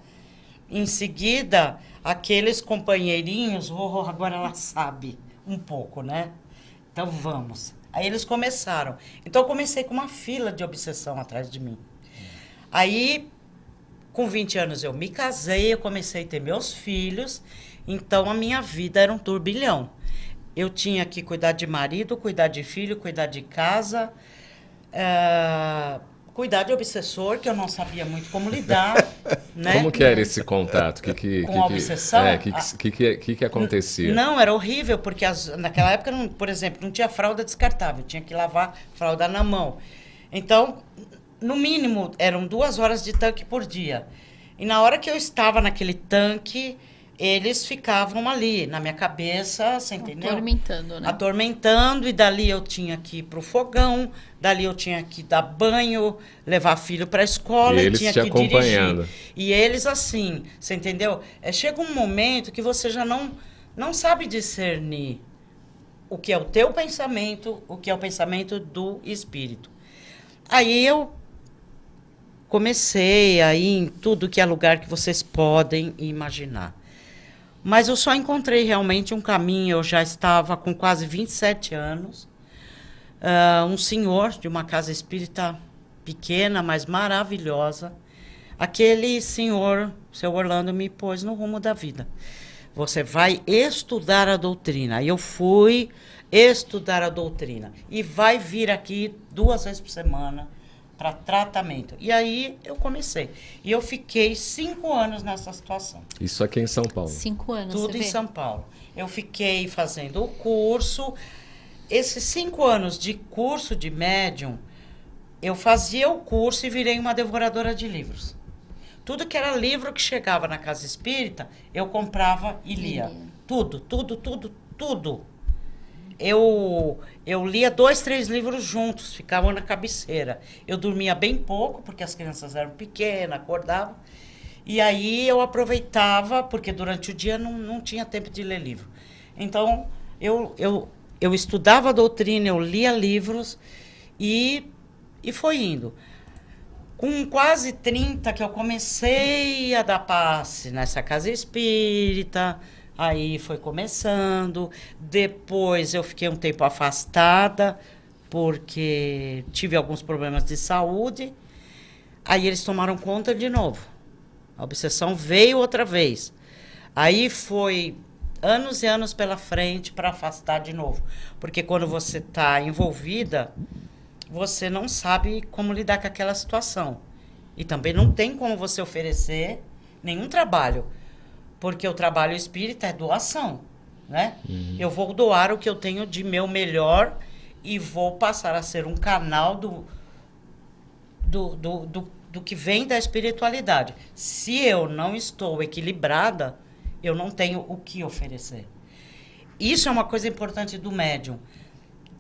E: Em seguida, aqueles companheirinhos, agora ela sabe um pouco, né? Então, vamos. Aí eles começaram. Então, eu comecei com uma fila de obsessão atrás de mim. Aí, com 20 anos, eu me casei, eu comecei a ter meus filhos. Então, a minha vida era um turbilhão. Eu tinha que cuidar de marido, cuidar de filho, cuidar de casa, cuidar de obsessor, que eu não sabia muito como lidar. Né?
B: Como que era esse contato?
E: Com a obsessão?
B: Que acontecia?
E: Não, era horrível, porque naquela época, por exemplo, não tinha fralda descartável, tinha que lavar fralda na mão. Então, no mínimo, eram 2 horas de tanque por dia. E na hora que eu estava naquele tanque, eles ficavam ali, na minha cabeça, você entendeu?
D: Atormentando, né?
E: Atormentando, e dali eu tinha que ir pro fogão, dali eu tinha que dar banho, levar filho para a escola,
B: e eles
E: tinha
B: te
E: que
B: acompanhando.
E: dirigir. E eles assim, você entendeu? Chega um momento que você já não sabe discernir o que é o teu pensamento, o que é o pensamento do espírito. Aí eu comecei a ir em tudo que é lugar que vocês podem imaginar. Mas eu só encontrei realmente um caminho. Eu já estava com quase 27 anos. Um senhor de uma casa espírita pequena, mas maravilhosa. Aquele senhor, o seu Orlando, me pôs no rumo da vida. Você vai estudar a doutrina. E eu fui estudar a doutrina. E vai vir aqui 2 vezes por semana para tratamento. E aí eu comecei. E eu fiquei 5 anos nessa situação.
B: Isso aqui em São Paulo?
D: 5 anos.
E: Tudo em São Paulo. Eu fiquei fazendo o curso. Esses 5 anos de curso de médium, eu fazia o curso e virei uma devoradora de livros. Tudo que era livro que chegava na casa espírita, eu comprava e lia. Tudo. Eu lia 2, 3 livros juntos, ficavam na cabeceira. Eu dormia bem pouco, porque as crianças eram pequenas, acordavam. E aí eu aproveitava, porque durante o dia não tinha tempo de ler livro. Então, eu estudava a doutrina, eu lia livros e foi indo. Com quase 30 que eu comecei a dar passe nessa casa espírita. Aí foi começando, depois eu fiquei um tempo afastada, porque tive alguns problemas de saúde. Aí eles tomaram conta de novo. A obsessão veio outra vez. Aí foi anos e anos pela frente para afastar de novo. Porque quando você está envolvida, você não sabe como lidar com aquela situação. E também não tem como você oferecer nenhum trabalho. Porque o trabalho espírita é doação, né? Eu vou doar o que eu tenho de meu melhor e vou passar a ser um canal do que vem da espiritualidade. Se eu não estou equilibrada, eu não tenho o que oferecer. Isso é uma coisa importante do médium.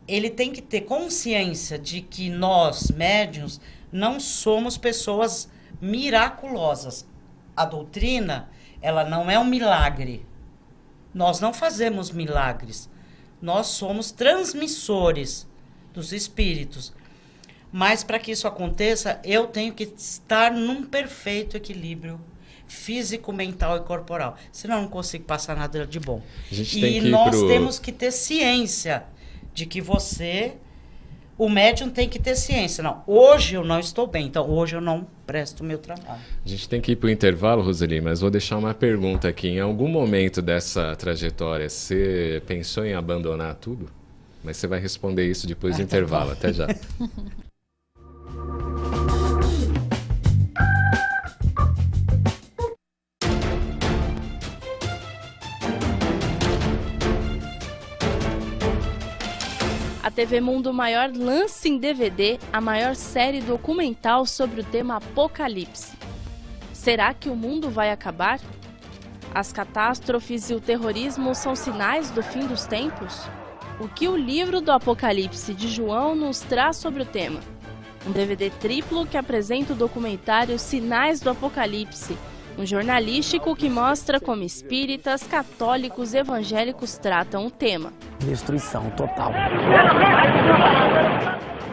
E: Ele tem que ter consciência de que nós, médiuns, não somos pessoas miraculosas. A doutrina, ela não é um milagre. Nós não fazemos milagres. Nós somos transmissores dos espíritos. Mas para que isso aconteça, eu tenho que estar num perfeito equilíbrio físico, mental e corporal. Senão eu não consigo passar nada de bom. E nós temos que ter ciência de que o médium tem que ter ciência. Não, hoje eu não estou bem, então hoje eu não presto o meu trabalho.
B: A gente tem que ir para o intervalo, Roseli, mas vou deixar uma pergunta aqui. Em algum momento dessa trajetória, você pensou em abandonar tudo? Mas você vai responder isso depois do intervalo. Até já.
T: A TV Mundo Maior lança em DVD a maior série documental sobre o tema Apocalipse. Será que o mundo vai acabar? As catástrofes e o terrorismo são sinais do fim dos tempos? O que o livro do Apocalipse de João nos traz sobre o tema? Um DVD triplo que apresenta o documentário Sinais do Apocalipse, um jornalístico que mostra como espíritas, católicos e evangélicos tratam o tema.
U: Destruição total.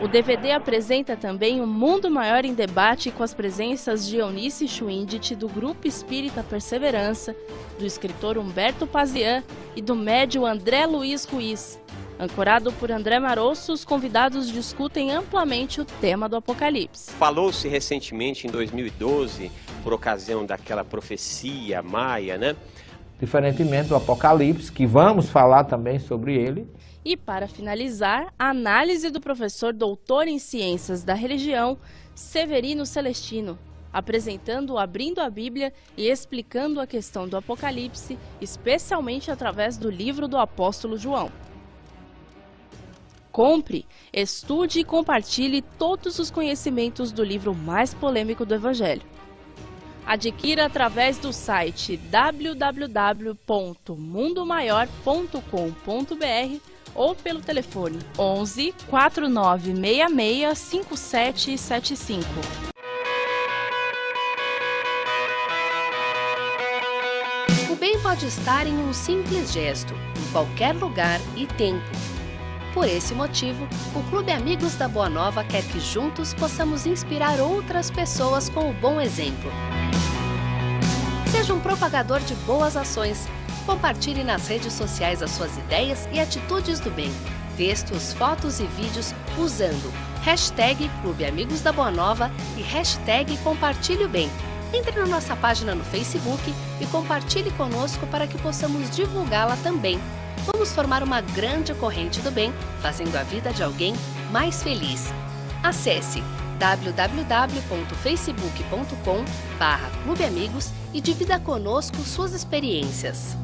T: O DVD apresenta também o Mundo Maior em Debate com as presenças de Eunice Schwindt, do Grupo Espírita Perseverança, do escritor Humberto Pazian e do médium André Luiz Ruiz. Ancorado por André Marosso, os convidados discutem amplamente o tema do Apocalipse.
N: Falou-se recentemente, em 2012, por ocasião daquela profecia maia, né?
U: Diferentemente do Apocalipse, que vamos falar também sobre ele.
T: E para finalizar, a análise do professor doutor em Ciências da Religião, Severino Celestino, apresentando o Abrindo a Bíblia e explicando a questão do Apocalipse, especialmente através do livro do apóstolo João. Compre, estude e compartilhe todos os conhecimentos do livro mais polêmico do Evangelho. Adquira através do site www.mundomaior.com.br ou pelo telefone 11 4966 5775.
K: O bem pode estar em um simples gesto, em qualquer lugar e tempo. Por esse motivo, o Clube Amigos da Boa Nova quer que juntos possamos inspirar outras pessoas com o bom exemplo. Seja um propagador de boas ações. Compartilhe nas redes sociais as suas ideias e atitudes do bem. Textos, fotos e vídeos usando hashtag Clube Amigos da Boa Nova e hashtag Compartilhe o Bem. Entre na nossa página no Facebook e compartilhe conosco para que possamos divulgá-la também. Vamos formar uma grande corrente do bem, fazendo a vida de alguém mais feliz. Acesse www.facebook.com/Clube Amigos e divida conosco suas experiências.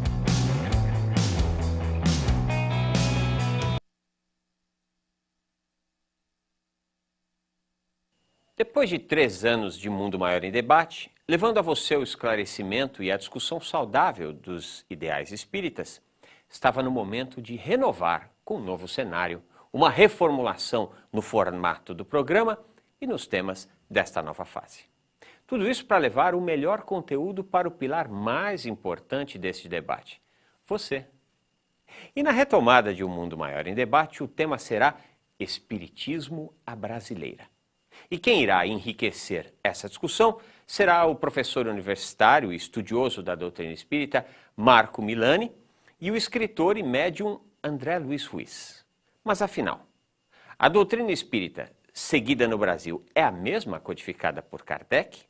N: Depois de 3 anos de Mundo Maior em Debate, levando a você o esclarecimento e a discussão saudável dos ideais espíritas, estava no momento de renovar com um novo cenário, uma reformulação no formato do programa e nos temas desta nova fase. Tudo isso para levar o melhor conteúdo para o pilar mais importante deste debate, você. E na retomada de Um Mundo Maior em Debate, o tema será Espiritismo à Brasileira. E quem irá enriquecer essa discussão será o professor universitário e estudioso da doutrina espírita, Marco Milani, e o escritor e médium André Luiz Ruiz. Mas afinal, a doutrina espírita seguida no Brasil é a mesma codificada por Kardec?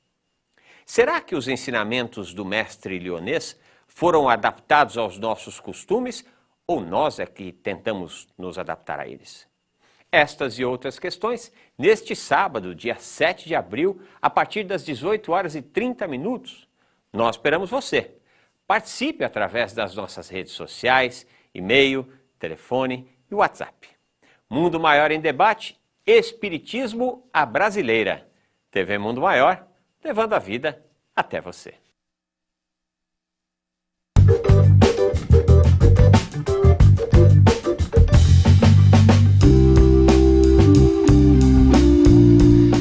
N: Será que os ensinamentos do mestre lyonês foram adaptados aos nossos costumes ou nós é que tentamos nos adaptar a eles? Estas e outras questões, neste sábado, dia 7 de abril, a partir das 18h30. Nós esperamos você. Participe através das nossas redes sociais, e-mail, telefone e WhatsApp. Mundo Maior em Debate, Espiritismo à Brasileira. TV Mundo Maior, levando a vida até você.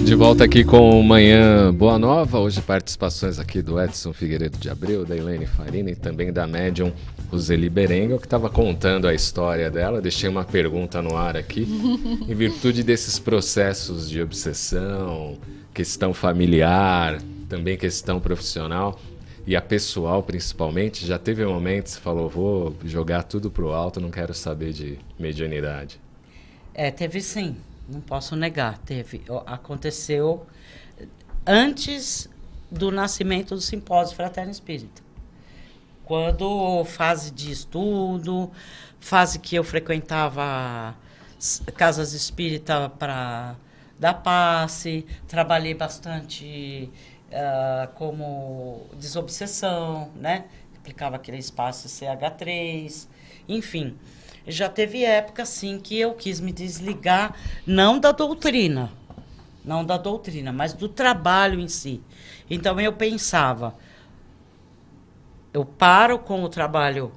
B: De volta aqui com Manhã Boa Nova, hoje participações aqui do Edson Figueiredo de Abreu, da Elaine Farina e também da médium Roseli Berengel, que estava contando a história dela. Deixei uma pergunta no ar aqui. Em virtude desses processos de obsessão, questão familiar, também questão profissional e a pessoal principalmente, já teve um momento que você falou, vou jogar tudo pro alto, não quero saber de mediunidade?
E: Teve sim, não posso negar, teve. Aconteceu antes do nascimento do Simpósio Fraterno Espírita. Quando fase de estudo, fase que eu frequentava casas espíritas para dar passe, trabalhei bastante como desobsessão, né? Aplicava aquele espaço CH3, enfim. Já teve época, sim, que eu quis me desligar, não da doutrina, mas do trabalho em si. Então, eu pensava, eu paro com o trabalho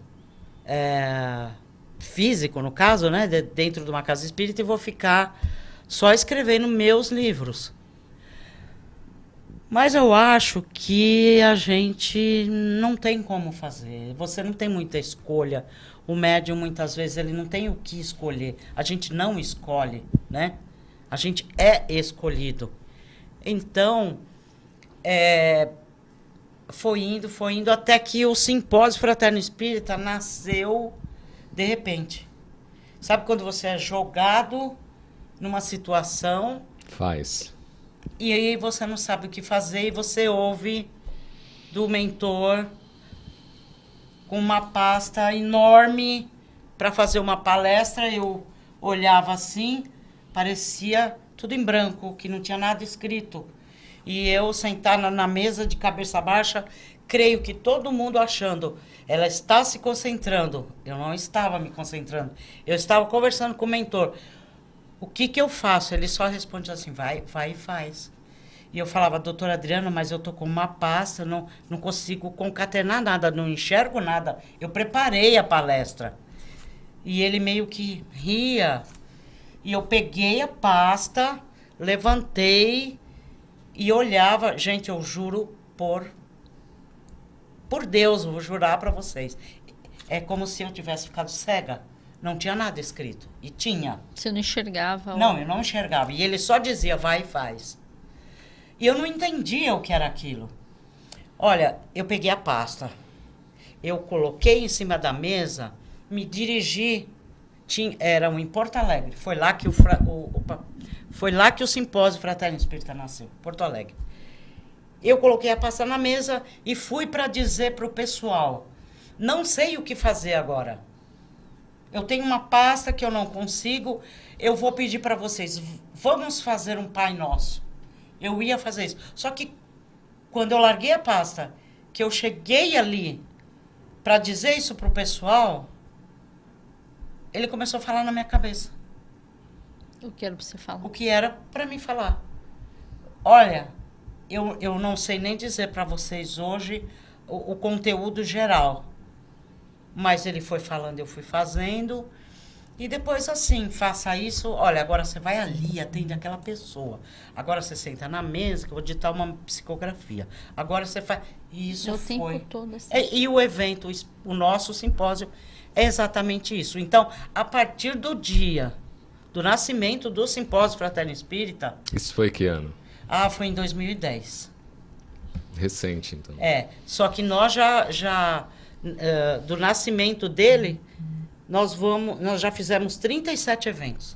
E: físico, no caso, né, dentro de uma casa espírita, e vou ficar só escrevendo meus livros. Mas eu acho que a gente não tem como fazer. Você não tem muita escolha. O médium, muitas vezes, ele não tem o que escolher. A gente não escolhe, né? A gente é escolhido. Então, foi indo, até que o Simpósio Fraterno Espírita nasceu de repente. Sabe quando você é jogado numa situação...
B: Faz.
E: E aí você não sabe o que fazer e você ouve do mentor com uma pasta enorme para fazer uma palestra. Eu olhava assim, parecia tudo em branco, que não tinha nada escrito. E eu sentada na mesa de cabeça baixa, creio que todo mundo achando, ela está se concentrando. Eu não estava me concentrando. Eu estava conversando com o mentor. O que eu faço? Ele só responde assim, vai e faz. E eu falava, doutora Adriana, mas eu tô com uma pasta, não consigo concatenar nada, não enxergo nada. Eu preparei a palestra. E ele meio que ria. E eu peguei a pasta, levantei e olhava. Gente, eu juro por Deus, eu vou jurar para vocês. É como se eu tivesse ficado cega. Não tinha nada escrito. E tinha.
D: Você não enxergava?
E: Não, eu não enxergava. E ele só dizia, vai e faz. E eu não entendia o que era aquilo. Olha, eu peguei a pasta. Eu coloquei em cima da mesa, me dirigi. Era em Porto Alegre. Foi lá que o Simpósio Fraterno Espírita nasceu, Porto Alegre. Eu coloquei a pasta na mesa e fui para dizer para o pessoal, não sei o que fazer agora. Eu tenho uma pasta que eu não consigo, eu vou pedir para vocês, vamos fazer um Pai Nosso. Eu ia fazer isso. Só que quando eu larguei a pasta, que eu cheguei ali para dizer isso para o pessoal, ele começou a falar na minha cabeça.
D: O que era para você falar?
E: O que era para mim falar. Olha, eu não sei nem dizer para vocês hoje o conteúdo geral. Mas ele foi falando, eu fui fazendo. E depois assim, faça isso. Olha, agora você vai ali, atende aquela pessoa. Agora você senta na mesa, que eu vou ditar uma psicografia. Agora você faz... Isso
D: o
E: foi...
D: tempo todo assim.
E: E o evento, o nosso simpósio, é exatamente isso. Então, a partir do dia do nascimento do Simpósio Fraterno Espírita...
B: Isso foi que ano?
E: Foi em 2010.
B: Recente, então.
E: Só que nós já do nascimento dele, nós já fizemos 37 eventos.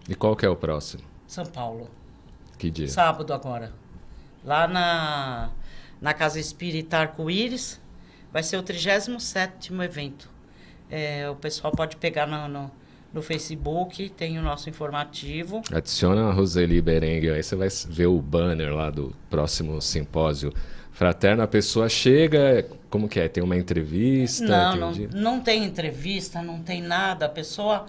B: E qual que é o próximo?
E: São Paulo.
B: Que dia?
E: Sábado agora. Lá na Casa Espírita Arco-Íris, vai ser o 37º evento. O pessoal pode pegar no Facebook, tem o nosso informativo.
B: Adiciona a Roseli Berengel, aí você vai ver o banner lá do próximo simpósio fraterno. A pessoa chega, como que é? Tem uma entrevista?
E: Não tem entrevista, não tem nada. A pessoa,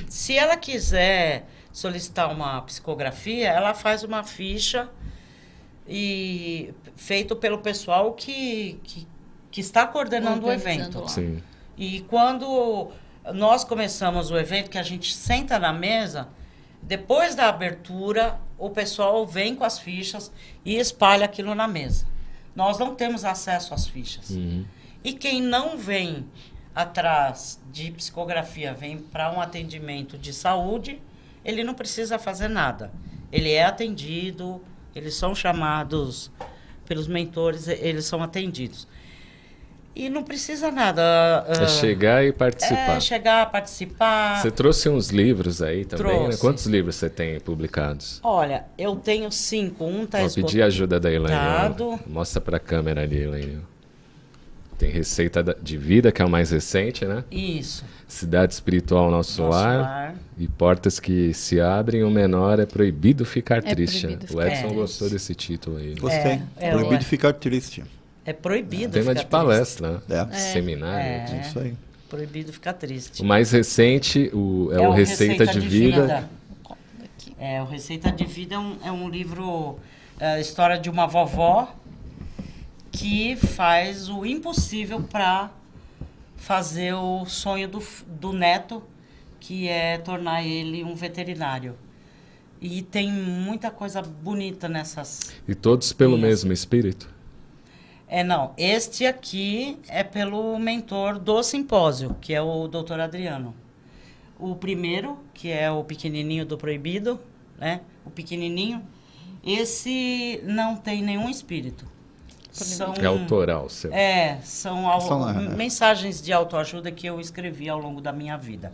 E: se ela quiser solicitar uma psicografia, ela faz uma ficha feito pelo pessoal que está coordenando o evento.
B: Sim.
E: E quando nós começamos o evento, que a gente senta na mesa, depois da abertura, o pessoal vem com as fichas e espalha aquilo na mesa. Nós não temos acesso às fichas.
B: Uhum.
E: E quem não vem atrás de psicografia, vem para um atendimento de saúde, ele não precisa fazer nada. Ele é atendido, eles são chamados pelos mentores, eles são atendidos. E não precisa nada.
B: É chegar e participar.
E: É chegar, participar.
B: Você trouxe uns livros aí também, né? Quantos livros você tem publicados?
E: Olha, eu tenho 5. Um está esgotado.
B: Vou pedir ajuda da Elaine. Mostra para a câmera ali, Elaine. Tem Receita de Vida, que é o mais recente, né?
E: Isso.
B: Cidade Espiritual Nosso Lar. E Portas que se Abrem, o Menor é Proibido Ficar Triste. O Edson gostou desse título aí.
C: Gostei. Proibido Ficar Triste.
E: É proibido
B: tema
E: ficar
B: de palestra,
E: triste.
B: né? Seminário.
C: Isso aí.
E: Proibido ficar triste.
B: O mais recente é o Receita de Vida.
E: O Receita de Vida é um livro, história de uma vovó que faz o impossível para fazer o sonho do neto, que é tornar ele um veterinário. E tem muita coisa bonita nessas...
B: E todos pelo mesmo espírito?
E: Não. Este aqui é pelo mentor do simpósio, que é o Dr. Adriano. O primeiro, que é o pequenininho do Proibido, né? O pequenininho, esse não tem nenhum espírito.
B: É autoral, seu.
E: São mensagens de autoajuda que eu escrevi ao longo da minha vida.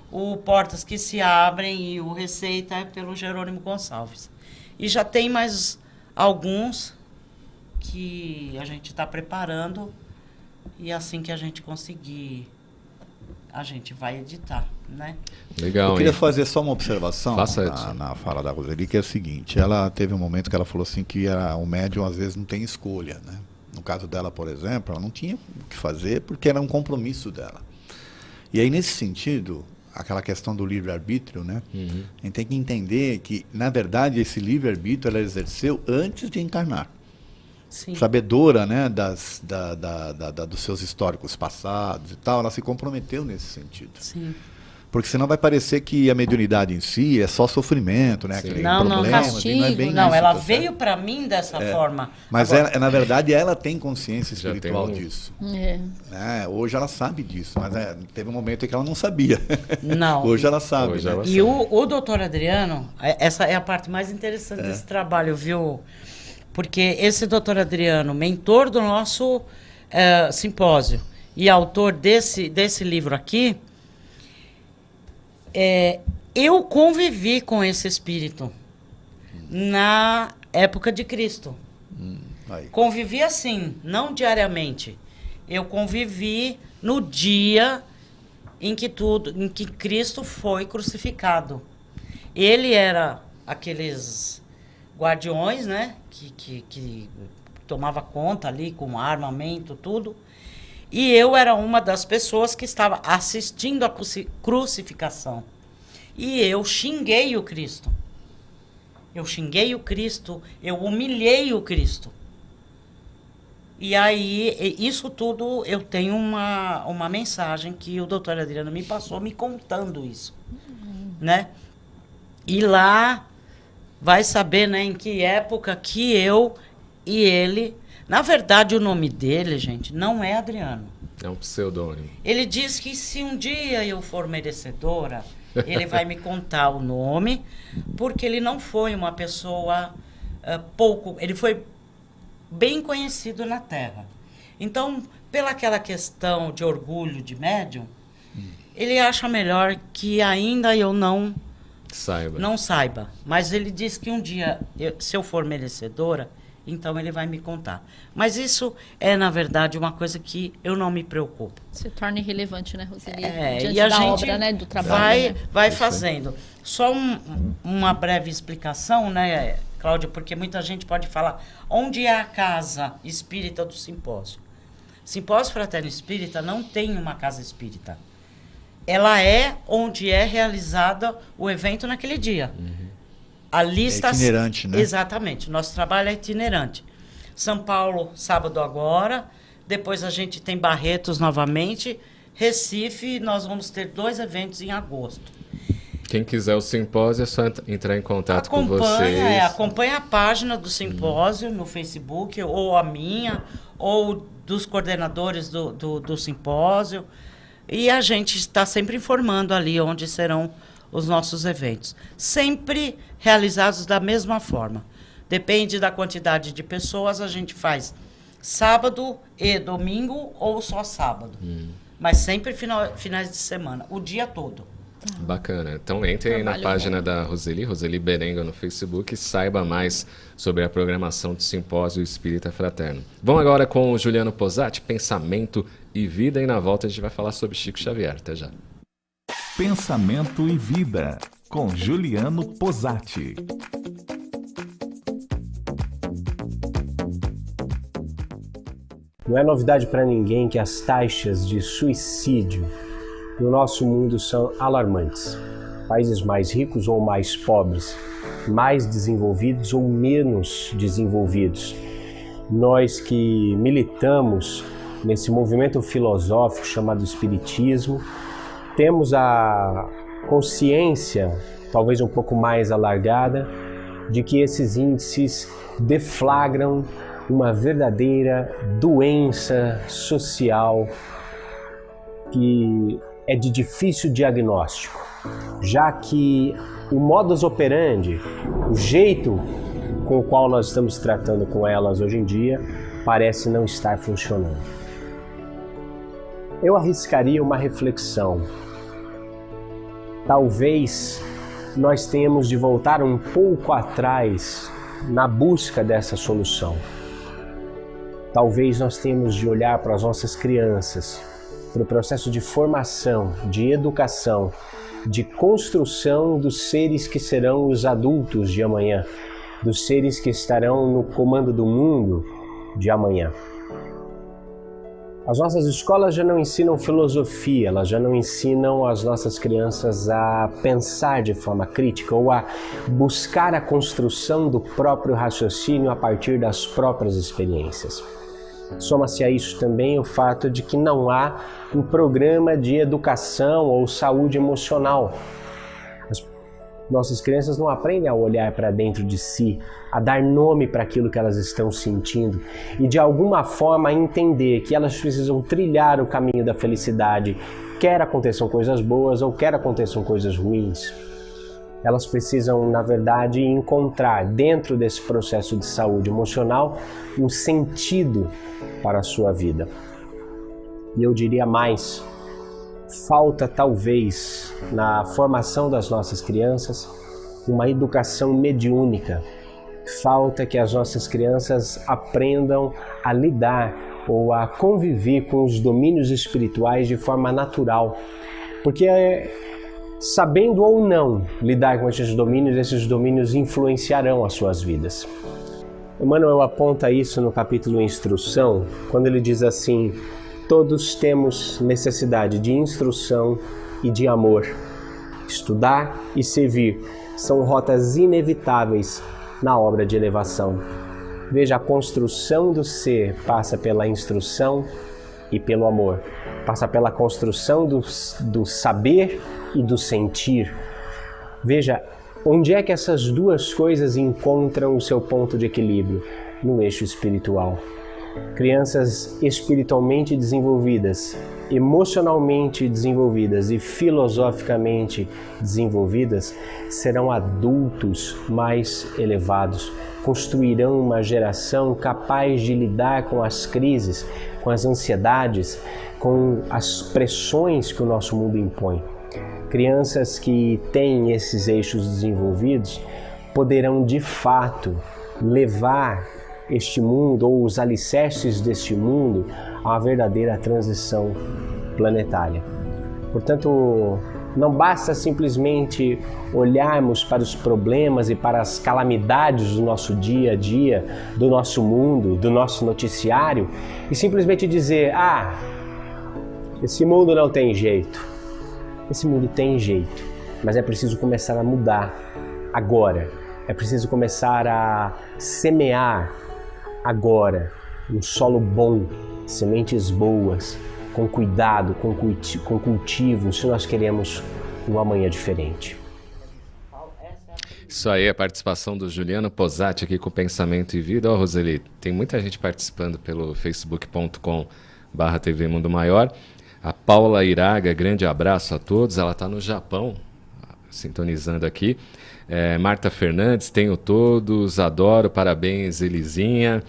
E: O Portas que se Abrem e o Receita é pelo Jerônimo Gonçalves. E já tem mais alguns que a gente está preparando e assim que a gente conseguir, a gente vai editar, né?
B: Legal,
C: eu queria fazer só uma observação na fala da Roseli, que é o seguinte: ela teve um momento que ela falou assim que o médium às vezes não tem escolha, né? No caso dela, por exemplo, ela não tinha o que fazer porque era um compromisso dela. E aí, nesse sentido, aquela questão do livre-arbítrio, né? A gente tem que entender que, na verdade, esse livre-arbítrio ela exerceu antes de encarnar.
E: Sim.
C: Sabedora, né, dos seus históricos passados e tal, ela se comprometeu nesse sentido.
E: Sim.
C: Porque senão vai parecer que a mediunidade em si é só sofrimento, né?
E: Não, castigo.
C: Não, é bem
E: não,
C: isso,
E: ela
C: tá
E: veio para mim dessa forma.
C: Mas
E: agora...
C: na verdade, ela tem consciência espiritual
B: tem
C: disso. Hoje ela sabe disso, mas teve um momento em que ela não sabia.
E: Não.
C: Hoje ela sabe.
B: Hoje ela
E: e o doutor Adriano, essa é a parte mais interessante desse trabalho, viu? Porque esse doutor Adriano, mentor do nosso simpósio e autor desse livro aqui, eu convivi com esse espírito na época de Cristo. Convivi assim, não diariamente. Eu convivi no dia em que Cristo foi crucificado. Ele era aqueles guardiões, né, que tomava conta ali com armamento, tudo. E eu era uma das pessoas que estava assistindo a crucificação. E eu xinguei o Cristo. Eu xinguei o Cristo, eu humilhei o Cristo. E aí, isso tudo, eu tenho uma mensagem que o doutor Adriano me passou, me contando isso. Né? E lá, vai saber, né, em que época que eu e ele... Na verdade, o nome dele, gente, não é Adriano.
B: É um pseudônimo.
E: Ele diz que se um dia eu for merecedora, ele vai me contar o nome, porque ele não foi uma pessoa ele foi bem conhecido na Terra. Então, pela aquela questão de orgulho de médium, ele acha melhor que ainda eu não saiba. Mas ele diz que um dia, se eu for merecedora, então ele vai me contar. Mas isso é, na verdade, uma coisa que eu não me preocupo.
D: Se torna irrelevante, né, Roseli?
E: Diante
D: e a
E: da
D: gente
E: obra, né,
D: do trabalho.
E: Vai fazendo. Só uma breve explicação, né, Cláudia, porque muita gente pode falar, onde é a casa espírita do simpósio? Simpósio Fraterno Espírita não tem uma casa espírita. Ela é onde é realizado o evento naquele dia. Ali está
C: itinerante, né?
E: Exatamente. Nosso trabalho é itinerante. São Paulo, sábado agora. Depois a gente tem Barretos novamente. Recife, nós vamos ter 2 eventos em agosto.
B: Quem quiser o simpósio é só entrar em contato com vocês.
E: Acompanha a página do simpósio no Facebook, ou a minha, ou dos coordenadores do simpósio, e a gente está sempre informando ali onde serão os nossos eventos. Sempre realizados da mesma forma. Depende da quantidade de pessoas, a gente faz sábado e domingo ou só sábado. Mas sempre finais de semana, o dia todo.
B: Bacana. Então entre aí na página da Roseli Berenga no Facebook, e saiba mais sobre a programação do Simpósio Espírita Fraterno. Vamos agora com o Juliano Posati, Pensamento e Vida, e na volta a gente vai falar sobre Chico Xavier. Até já.
F: Pensamento e Vida, com Juliano Posati.
G: Não é novidade para ninguém que as taxas de suicídio no nosso mundo são alarmantes. Países mais ricos ou mais pobres, mais desenvolvidos ou menos desenvolvidos. Nós que militamos nesse movimento filosófico chamado Espiritismo, temos a consciência, talvez um pouco mais alargada, de que esses índices deflagram uma verdadeira doença social que é de difícil diagnóstico, já que o modus operandi, o jeito com o qual nós estamos tratando com elas hoje em dia, parece não estar funcionando. Eu arriscaria uma reflexão. Talvez nós tenhamos de voltar um pouco atrás na busca dessa solução. Talvez nós tenhamos de olhar para as nossas crianças, para o processo de formação, de educação, de construção dos seres que serão os adultos de amanhã, dos seres que estarão no comando do mundo de amanhã. As nossas escolas já não ensinam filosofia, elas já não ensinam as nossas crianças a pensar de forma crítica ou a buscar a construção do próprio raciocínio a partir das próprias experiências. Soma-se a isso também o fato de que não há um programa de educação ou saúde emocional. As nossas crianças não aprendem a olhar para dentro de si, a dar nome para aquilo que elas estão sentindo e de alguma forma entender que elas precisam trilhar o caminho da felicidade, quer aconteçam coisas boas ou quer aconteçam coisas ruins. Elas precisam, na verdade, encontrar dentro desse processo de saúde emocional um sentido para a sua vida. E eu diria mais, falta talvez na formação das nossas crianças uma educação mediúnica. Falta que as nossas crianças aprendam a lidar ou a conviver com os domínios espirituais de forma natural. Porque sabendo ou não lidar com esses domínios influenciarão as suas vidas. Emmanuel aponta isso no capítulo Instrução, quando ele diz assim: todos temos necessidade de instrução e de amor. Estudar e servir são rotas inevitáveis na obra de elevação. Veja, a construção do ser passa pela instrução e pelo amor. Passa pela construção do saber e do sentir. Veja, onde é que essas duas coisas encontram o seu ponto de equilíbrio? No eixo espiritual. Crianças espiritualmente desenvolvidas, emocionalmente desenvolvidas e filosoficamente desenvolvidas serão adultos mais elevados. Construirão uma geração capaz de lidar com as crises, com as ansiedades, com as pressões que o nosso mundo impõe. Crianças que têm esses eixos desenvolvidos poderão de fato levar este mundo ou os alicerces deste mundo a uma verdadeira transição planetária. Portanto, não basta simplesmente olharmos para os problemas e para as calamidades do nosso dia a dia, do nosso mundo, do nosso noticiário e simplesmente dizer: esse mundo não tem jeito. Esse mundo tem jeito, mas é preciso começar a mudar agora. É preciso começar a semear agora um solo bom, sementes boas, com cuidado, com cultivo, se nós queremos um amanhã diferente.
B: Isso aí, a participação do Juliano Posati aqui com Pensamento e Vida. Ó, Roseli, tem muita gente participando pelo facebook.com/TV Mundo Maior. A Paula Iraga, grande abraço a todos. Ela está no Japão, sintonizando aqui. Marta Fernandes, tenho todos, adoro, parabéns, Elisinha.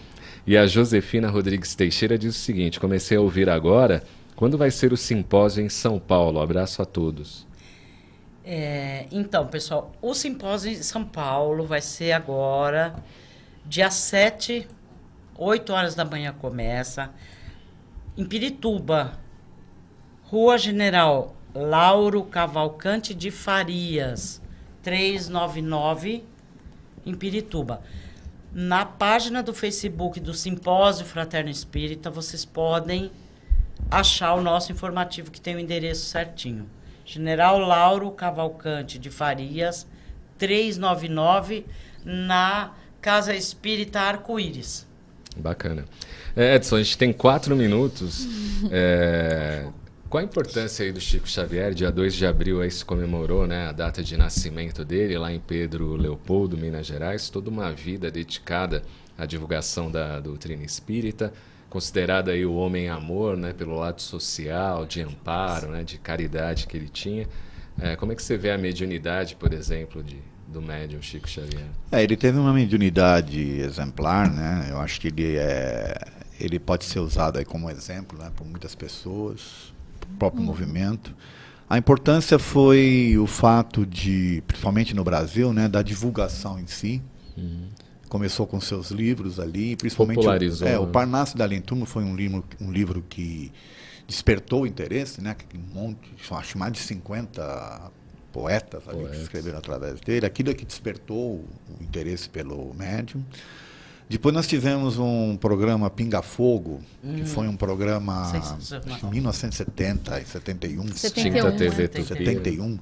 B: E a Josefina Rodrigues Teixeira diz o seguinte: comecei a ouvir agora, quando vai ser o simpósio em São Paulo? Abraço a todos.
E: Então, pessoal, o simpósio em São Paulo vai ser agora, dia 7, 8 horas da manhã começa, em Pirituba, Rua General Lauro Cavalcante de Farias, 399, em Pirituba. Na página do Facebook do Simpósio Fraterno Espírita, vocês podem achar o nosso informativo, que tem o endereço certinho. General Lauro Cavalcante de Farias, 399, na Casa Espírita Arco-Íris.
B: Bacana. Edson, a gente tem 4 minutos. Qual a importância aí do Chico Xavier? Dia 2 de abril aí se comemorou, né, a data de nascimento dele, lá em Pedro Leopoldo, Minas Gerais. Toda uma vida dedicada à divulgação da doutrina espírita. Considerado aí o homem amor, né, pelo lado social, de amparo, né, de caridade que ele tinha. Como é que você vê a mediunidade, por exemplo, do médium Chico Xavier?
C: Ele teve uma mediunidade exemplar, né? Eu acho que ele pode ser usado aí como exemplo, né, por muitas pessoas, para o próprio movimento. A importância foi o fato de, principalmente no Brasil, né, da divulgação em si. Começou com seus livros ali, principalmente
B: popularizou,
C: o Parnaso da Além Túmulo foi um livro que despertou o interesse, né? Acho mais de 50 poetas ali que escreveram através dele. Aquilo é que despertou o interesse pelo médium. Depois nós tivemos um programa Pinga Fogo, que foi um programa em 1970 e 71. 71.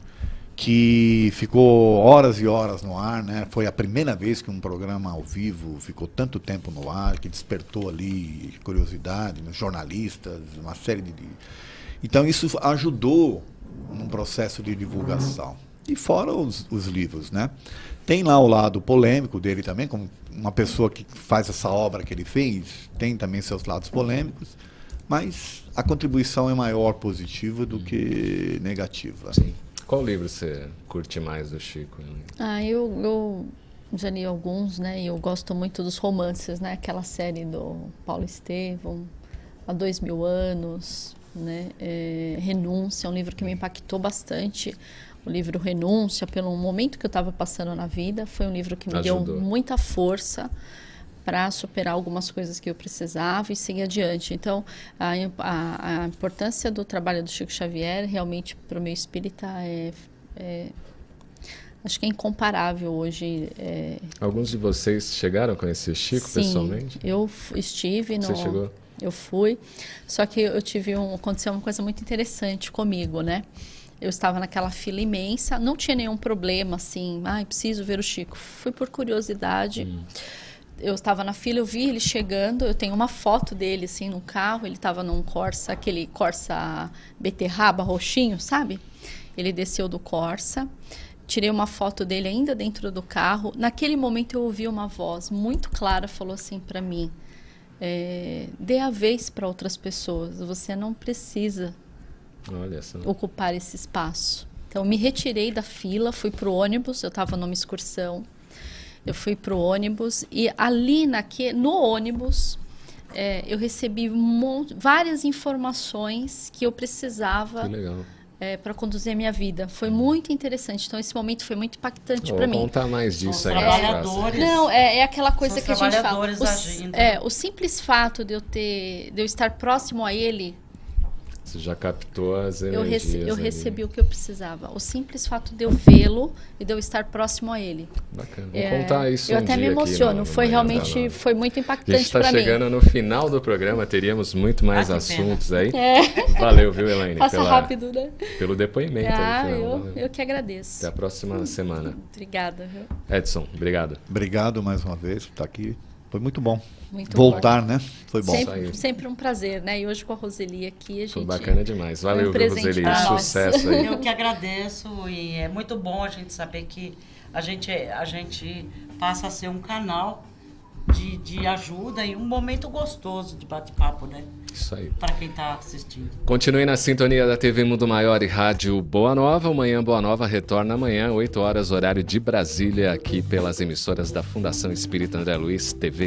C: Que ficou horas e horas no ar, né? Foi a primeira vez que um programa ao vivo ficou tanto tempo no ar, que despertou ali curiosidade nos jornalistas, uma série de... Então isso ajudou num processo de divulgação. E fora os livros, né? Tem lá o lado polêmico dele também, como uma pessoa que faz essa obra que ele fez, tem também seus lados polêmicos, mas a contribuição é maior positiva do que negativa.
B: Sim. Qual livro você curte mais do Chico?
D: Eu já li alguns, né? E eu gosto muito dos romances, né? Aquela série do Paulo Estevam, Há 2000 anos, né? Renúncia, é um livro que me impactou bastante. O livro Renúncia, pelo momento que eu estava passando na vida, foi um livro que me deu muita força para superar algumas coisas que eu precisava e seguir adiante. Então, a importância do trabalho do Chico Xavier, realmente, para o meu espírita, acho que é incomparável hoje.
B: Alguns de vocês chegaram a conhecer Chico pessoalmente?
D: Eu estive.
B: Você chegou?
D: Eu fui, só que aconteceu uma coisa muito interessante comigo, né? Eu estava naquela fila imensa, não tinha nenhum problema, assim, preciso ver o Chico. Fui por curiosidade. Eu estava na fila, eu vi ele chegando, eu tenho uma foto dele, assim, no carro, ele estava num Corsa, aquele Corsa beterraba roxinho, sabe? Ele desceu do Corsa, tirei uma foto dele ainda dentro do carro. Naquele momento eu ouvi uma voz muito clara, falou assim para mim, dê a vez para outras pessoas, você não precisa ocupar esse espaço. Então, me retirei da fila, fui para o ônibus, eu estava numa excursão. Eu fui para o ônibus e ali no ônibus eu recebi várias informações que eu precisava para conduzir a minha vida. Foi muito interessante. Então, esse momento foi muito impactante para mim.
B: Vou contar mais disso aí.
D: Não, é aquela coisa que a gente fala.
E: Agindo.
D: O simples fato de eu estar próximo a ele.
B: Você já captou as energias.
D: Eu recebi o que eu precisava. O simples fato de eu vê-lo e de eu estar próximo a ele.
B: Bacana. Vou contar isso
D: eu até me emociono. Foi realmente foi muito impactante para mim.
B: A gente está chegando no final do programa. Teríamos muito mais assuntos aí. Valeu, viu, Elaine?
D: Passa rápido, né?
B: Pelo depoimento.
D: Eu que agradeço.
B: Até a próxima semana.
D: Obrigada. Viu?
B: Edson, obrigado.
C: Obrigado mais uma vez por estar aqui. Foi muito bom.
D: Voltar,
C: né? Foi bom.
D: Sempre um prazer, né? E hoje com a Roseli aqui, a gente...
B: Foi bacana demais. Valeu, Roseli. Sucesso aí.
E: Eu que agradeço e é muito bom a gente saber que a gente passa a ser um canal de ajuda e um momento gostoso de bate-papo, né?
B: Isso aí.
E: Para quem está assistindo.
B: Continue na sintonia da TV Mundo Maior e Rádio Boa Nova. O Manhã Boa Nova retorna amanhã, 8 horas, horário de Brasília, aqui pelas emissoras da Fundação Espírita André Luiz, TV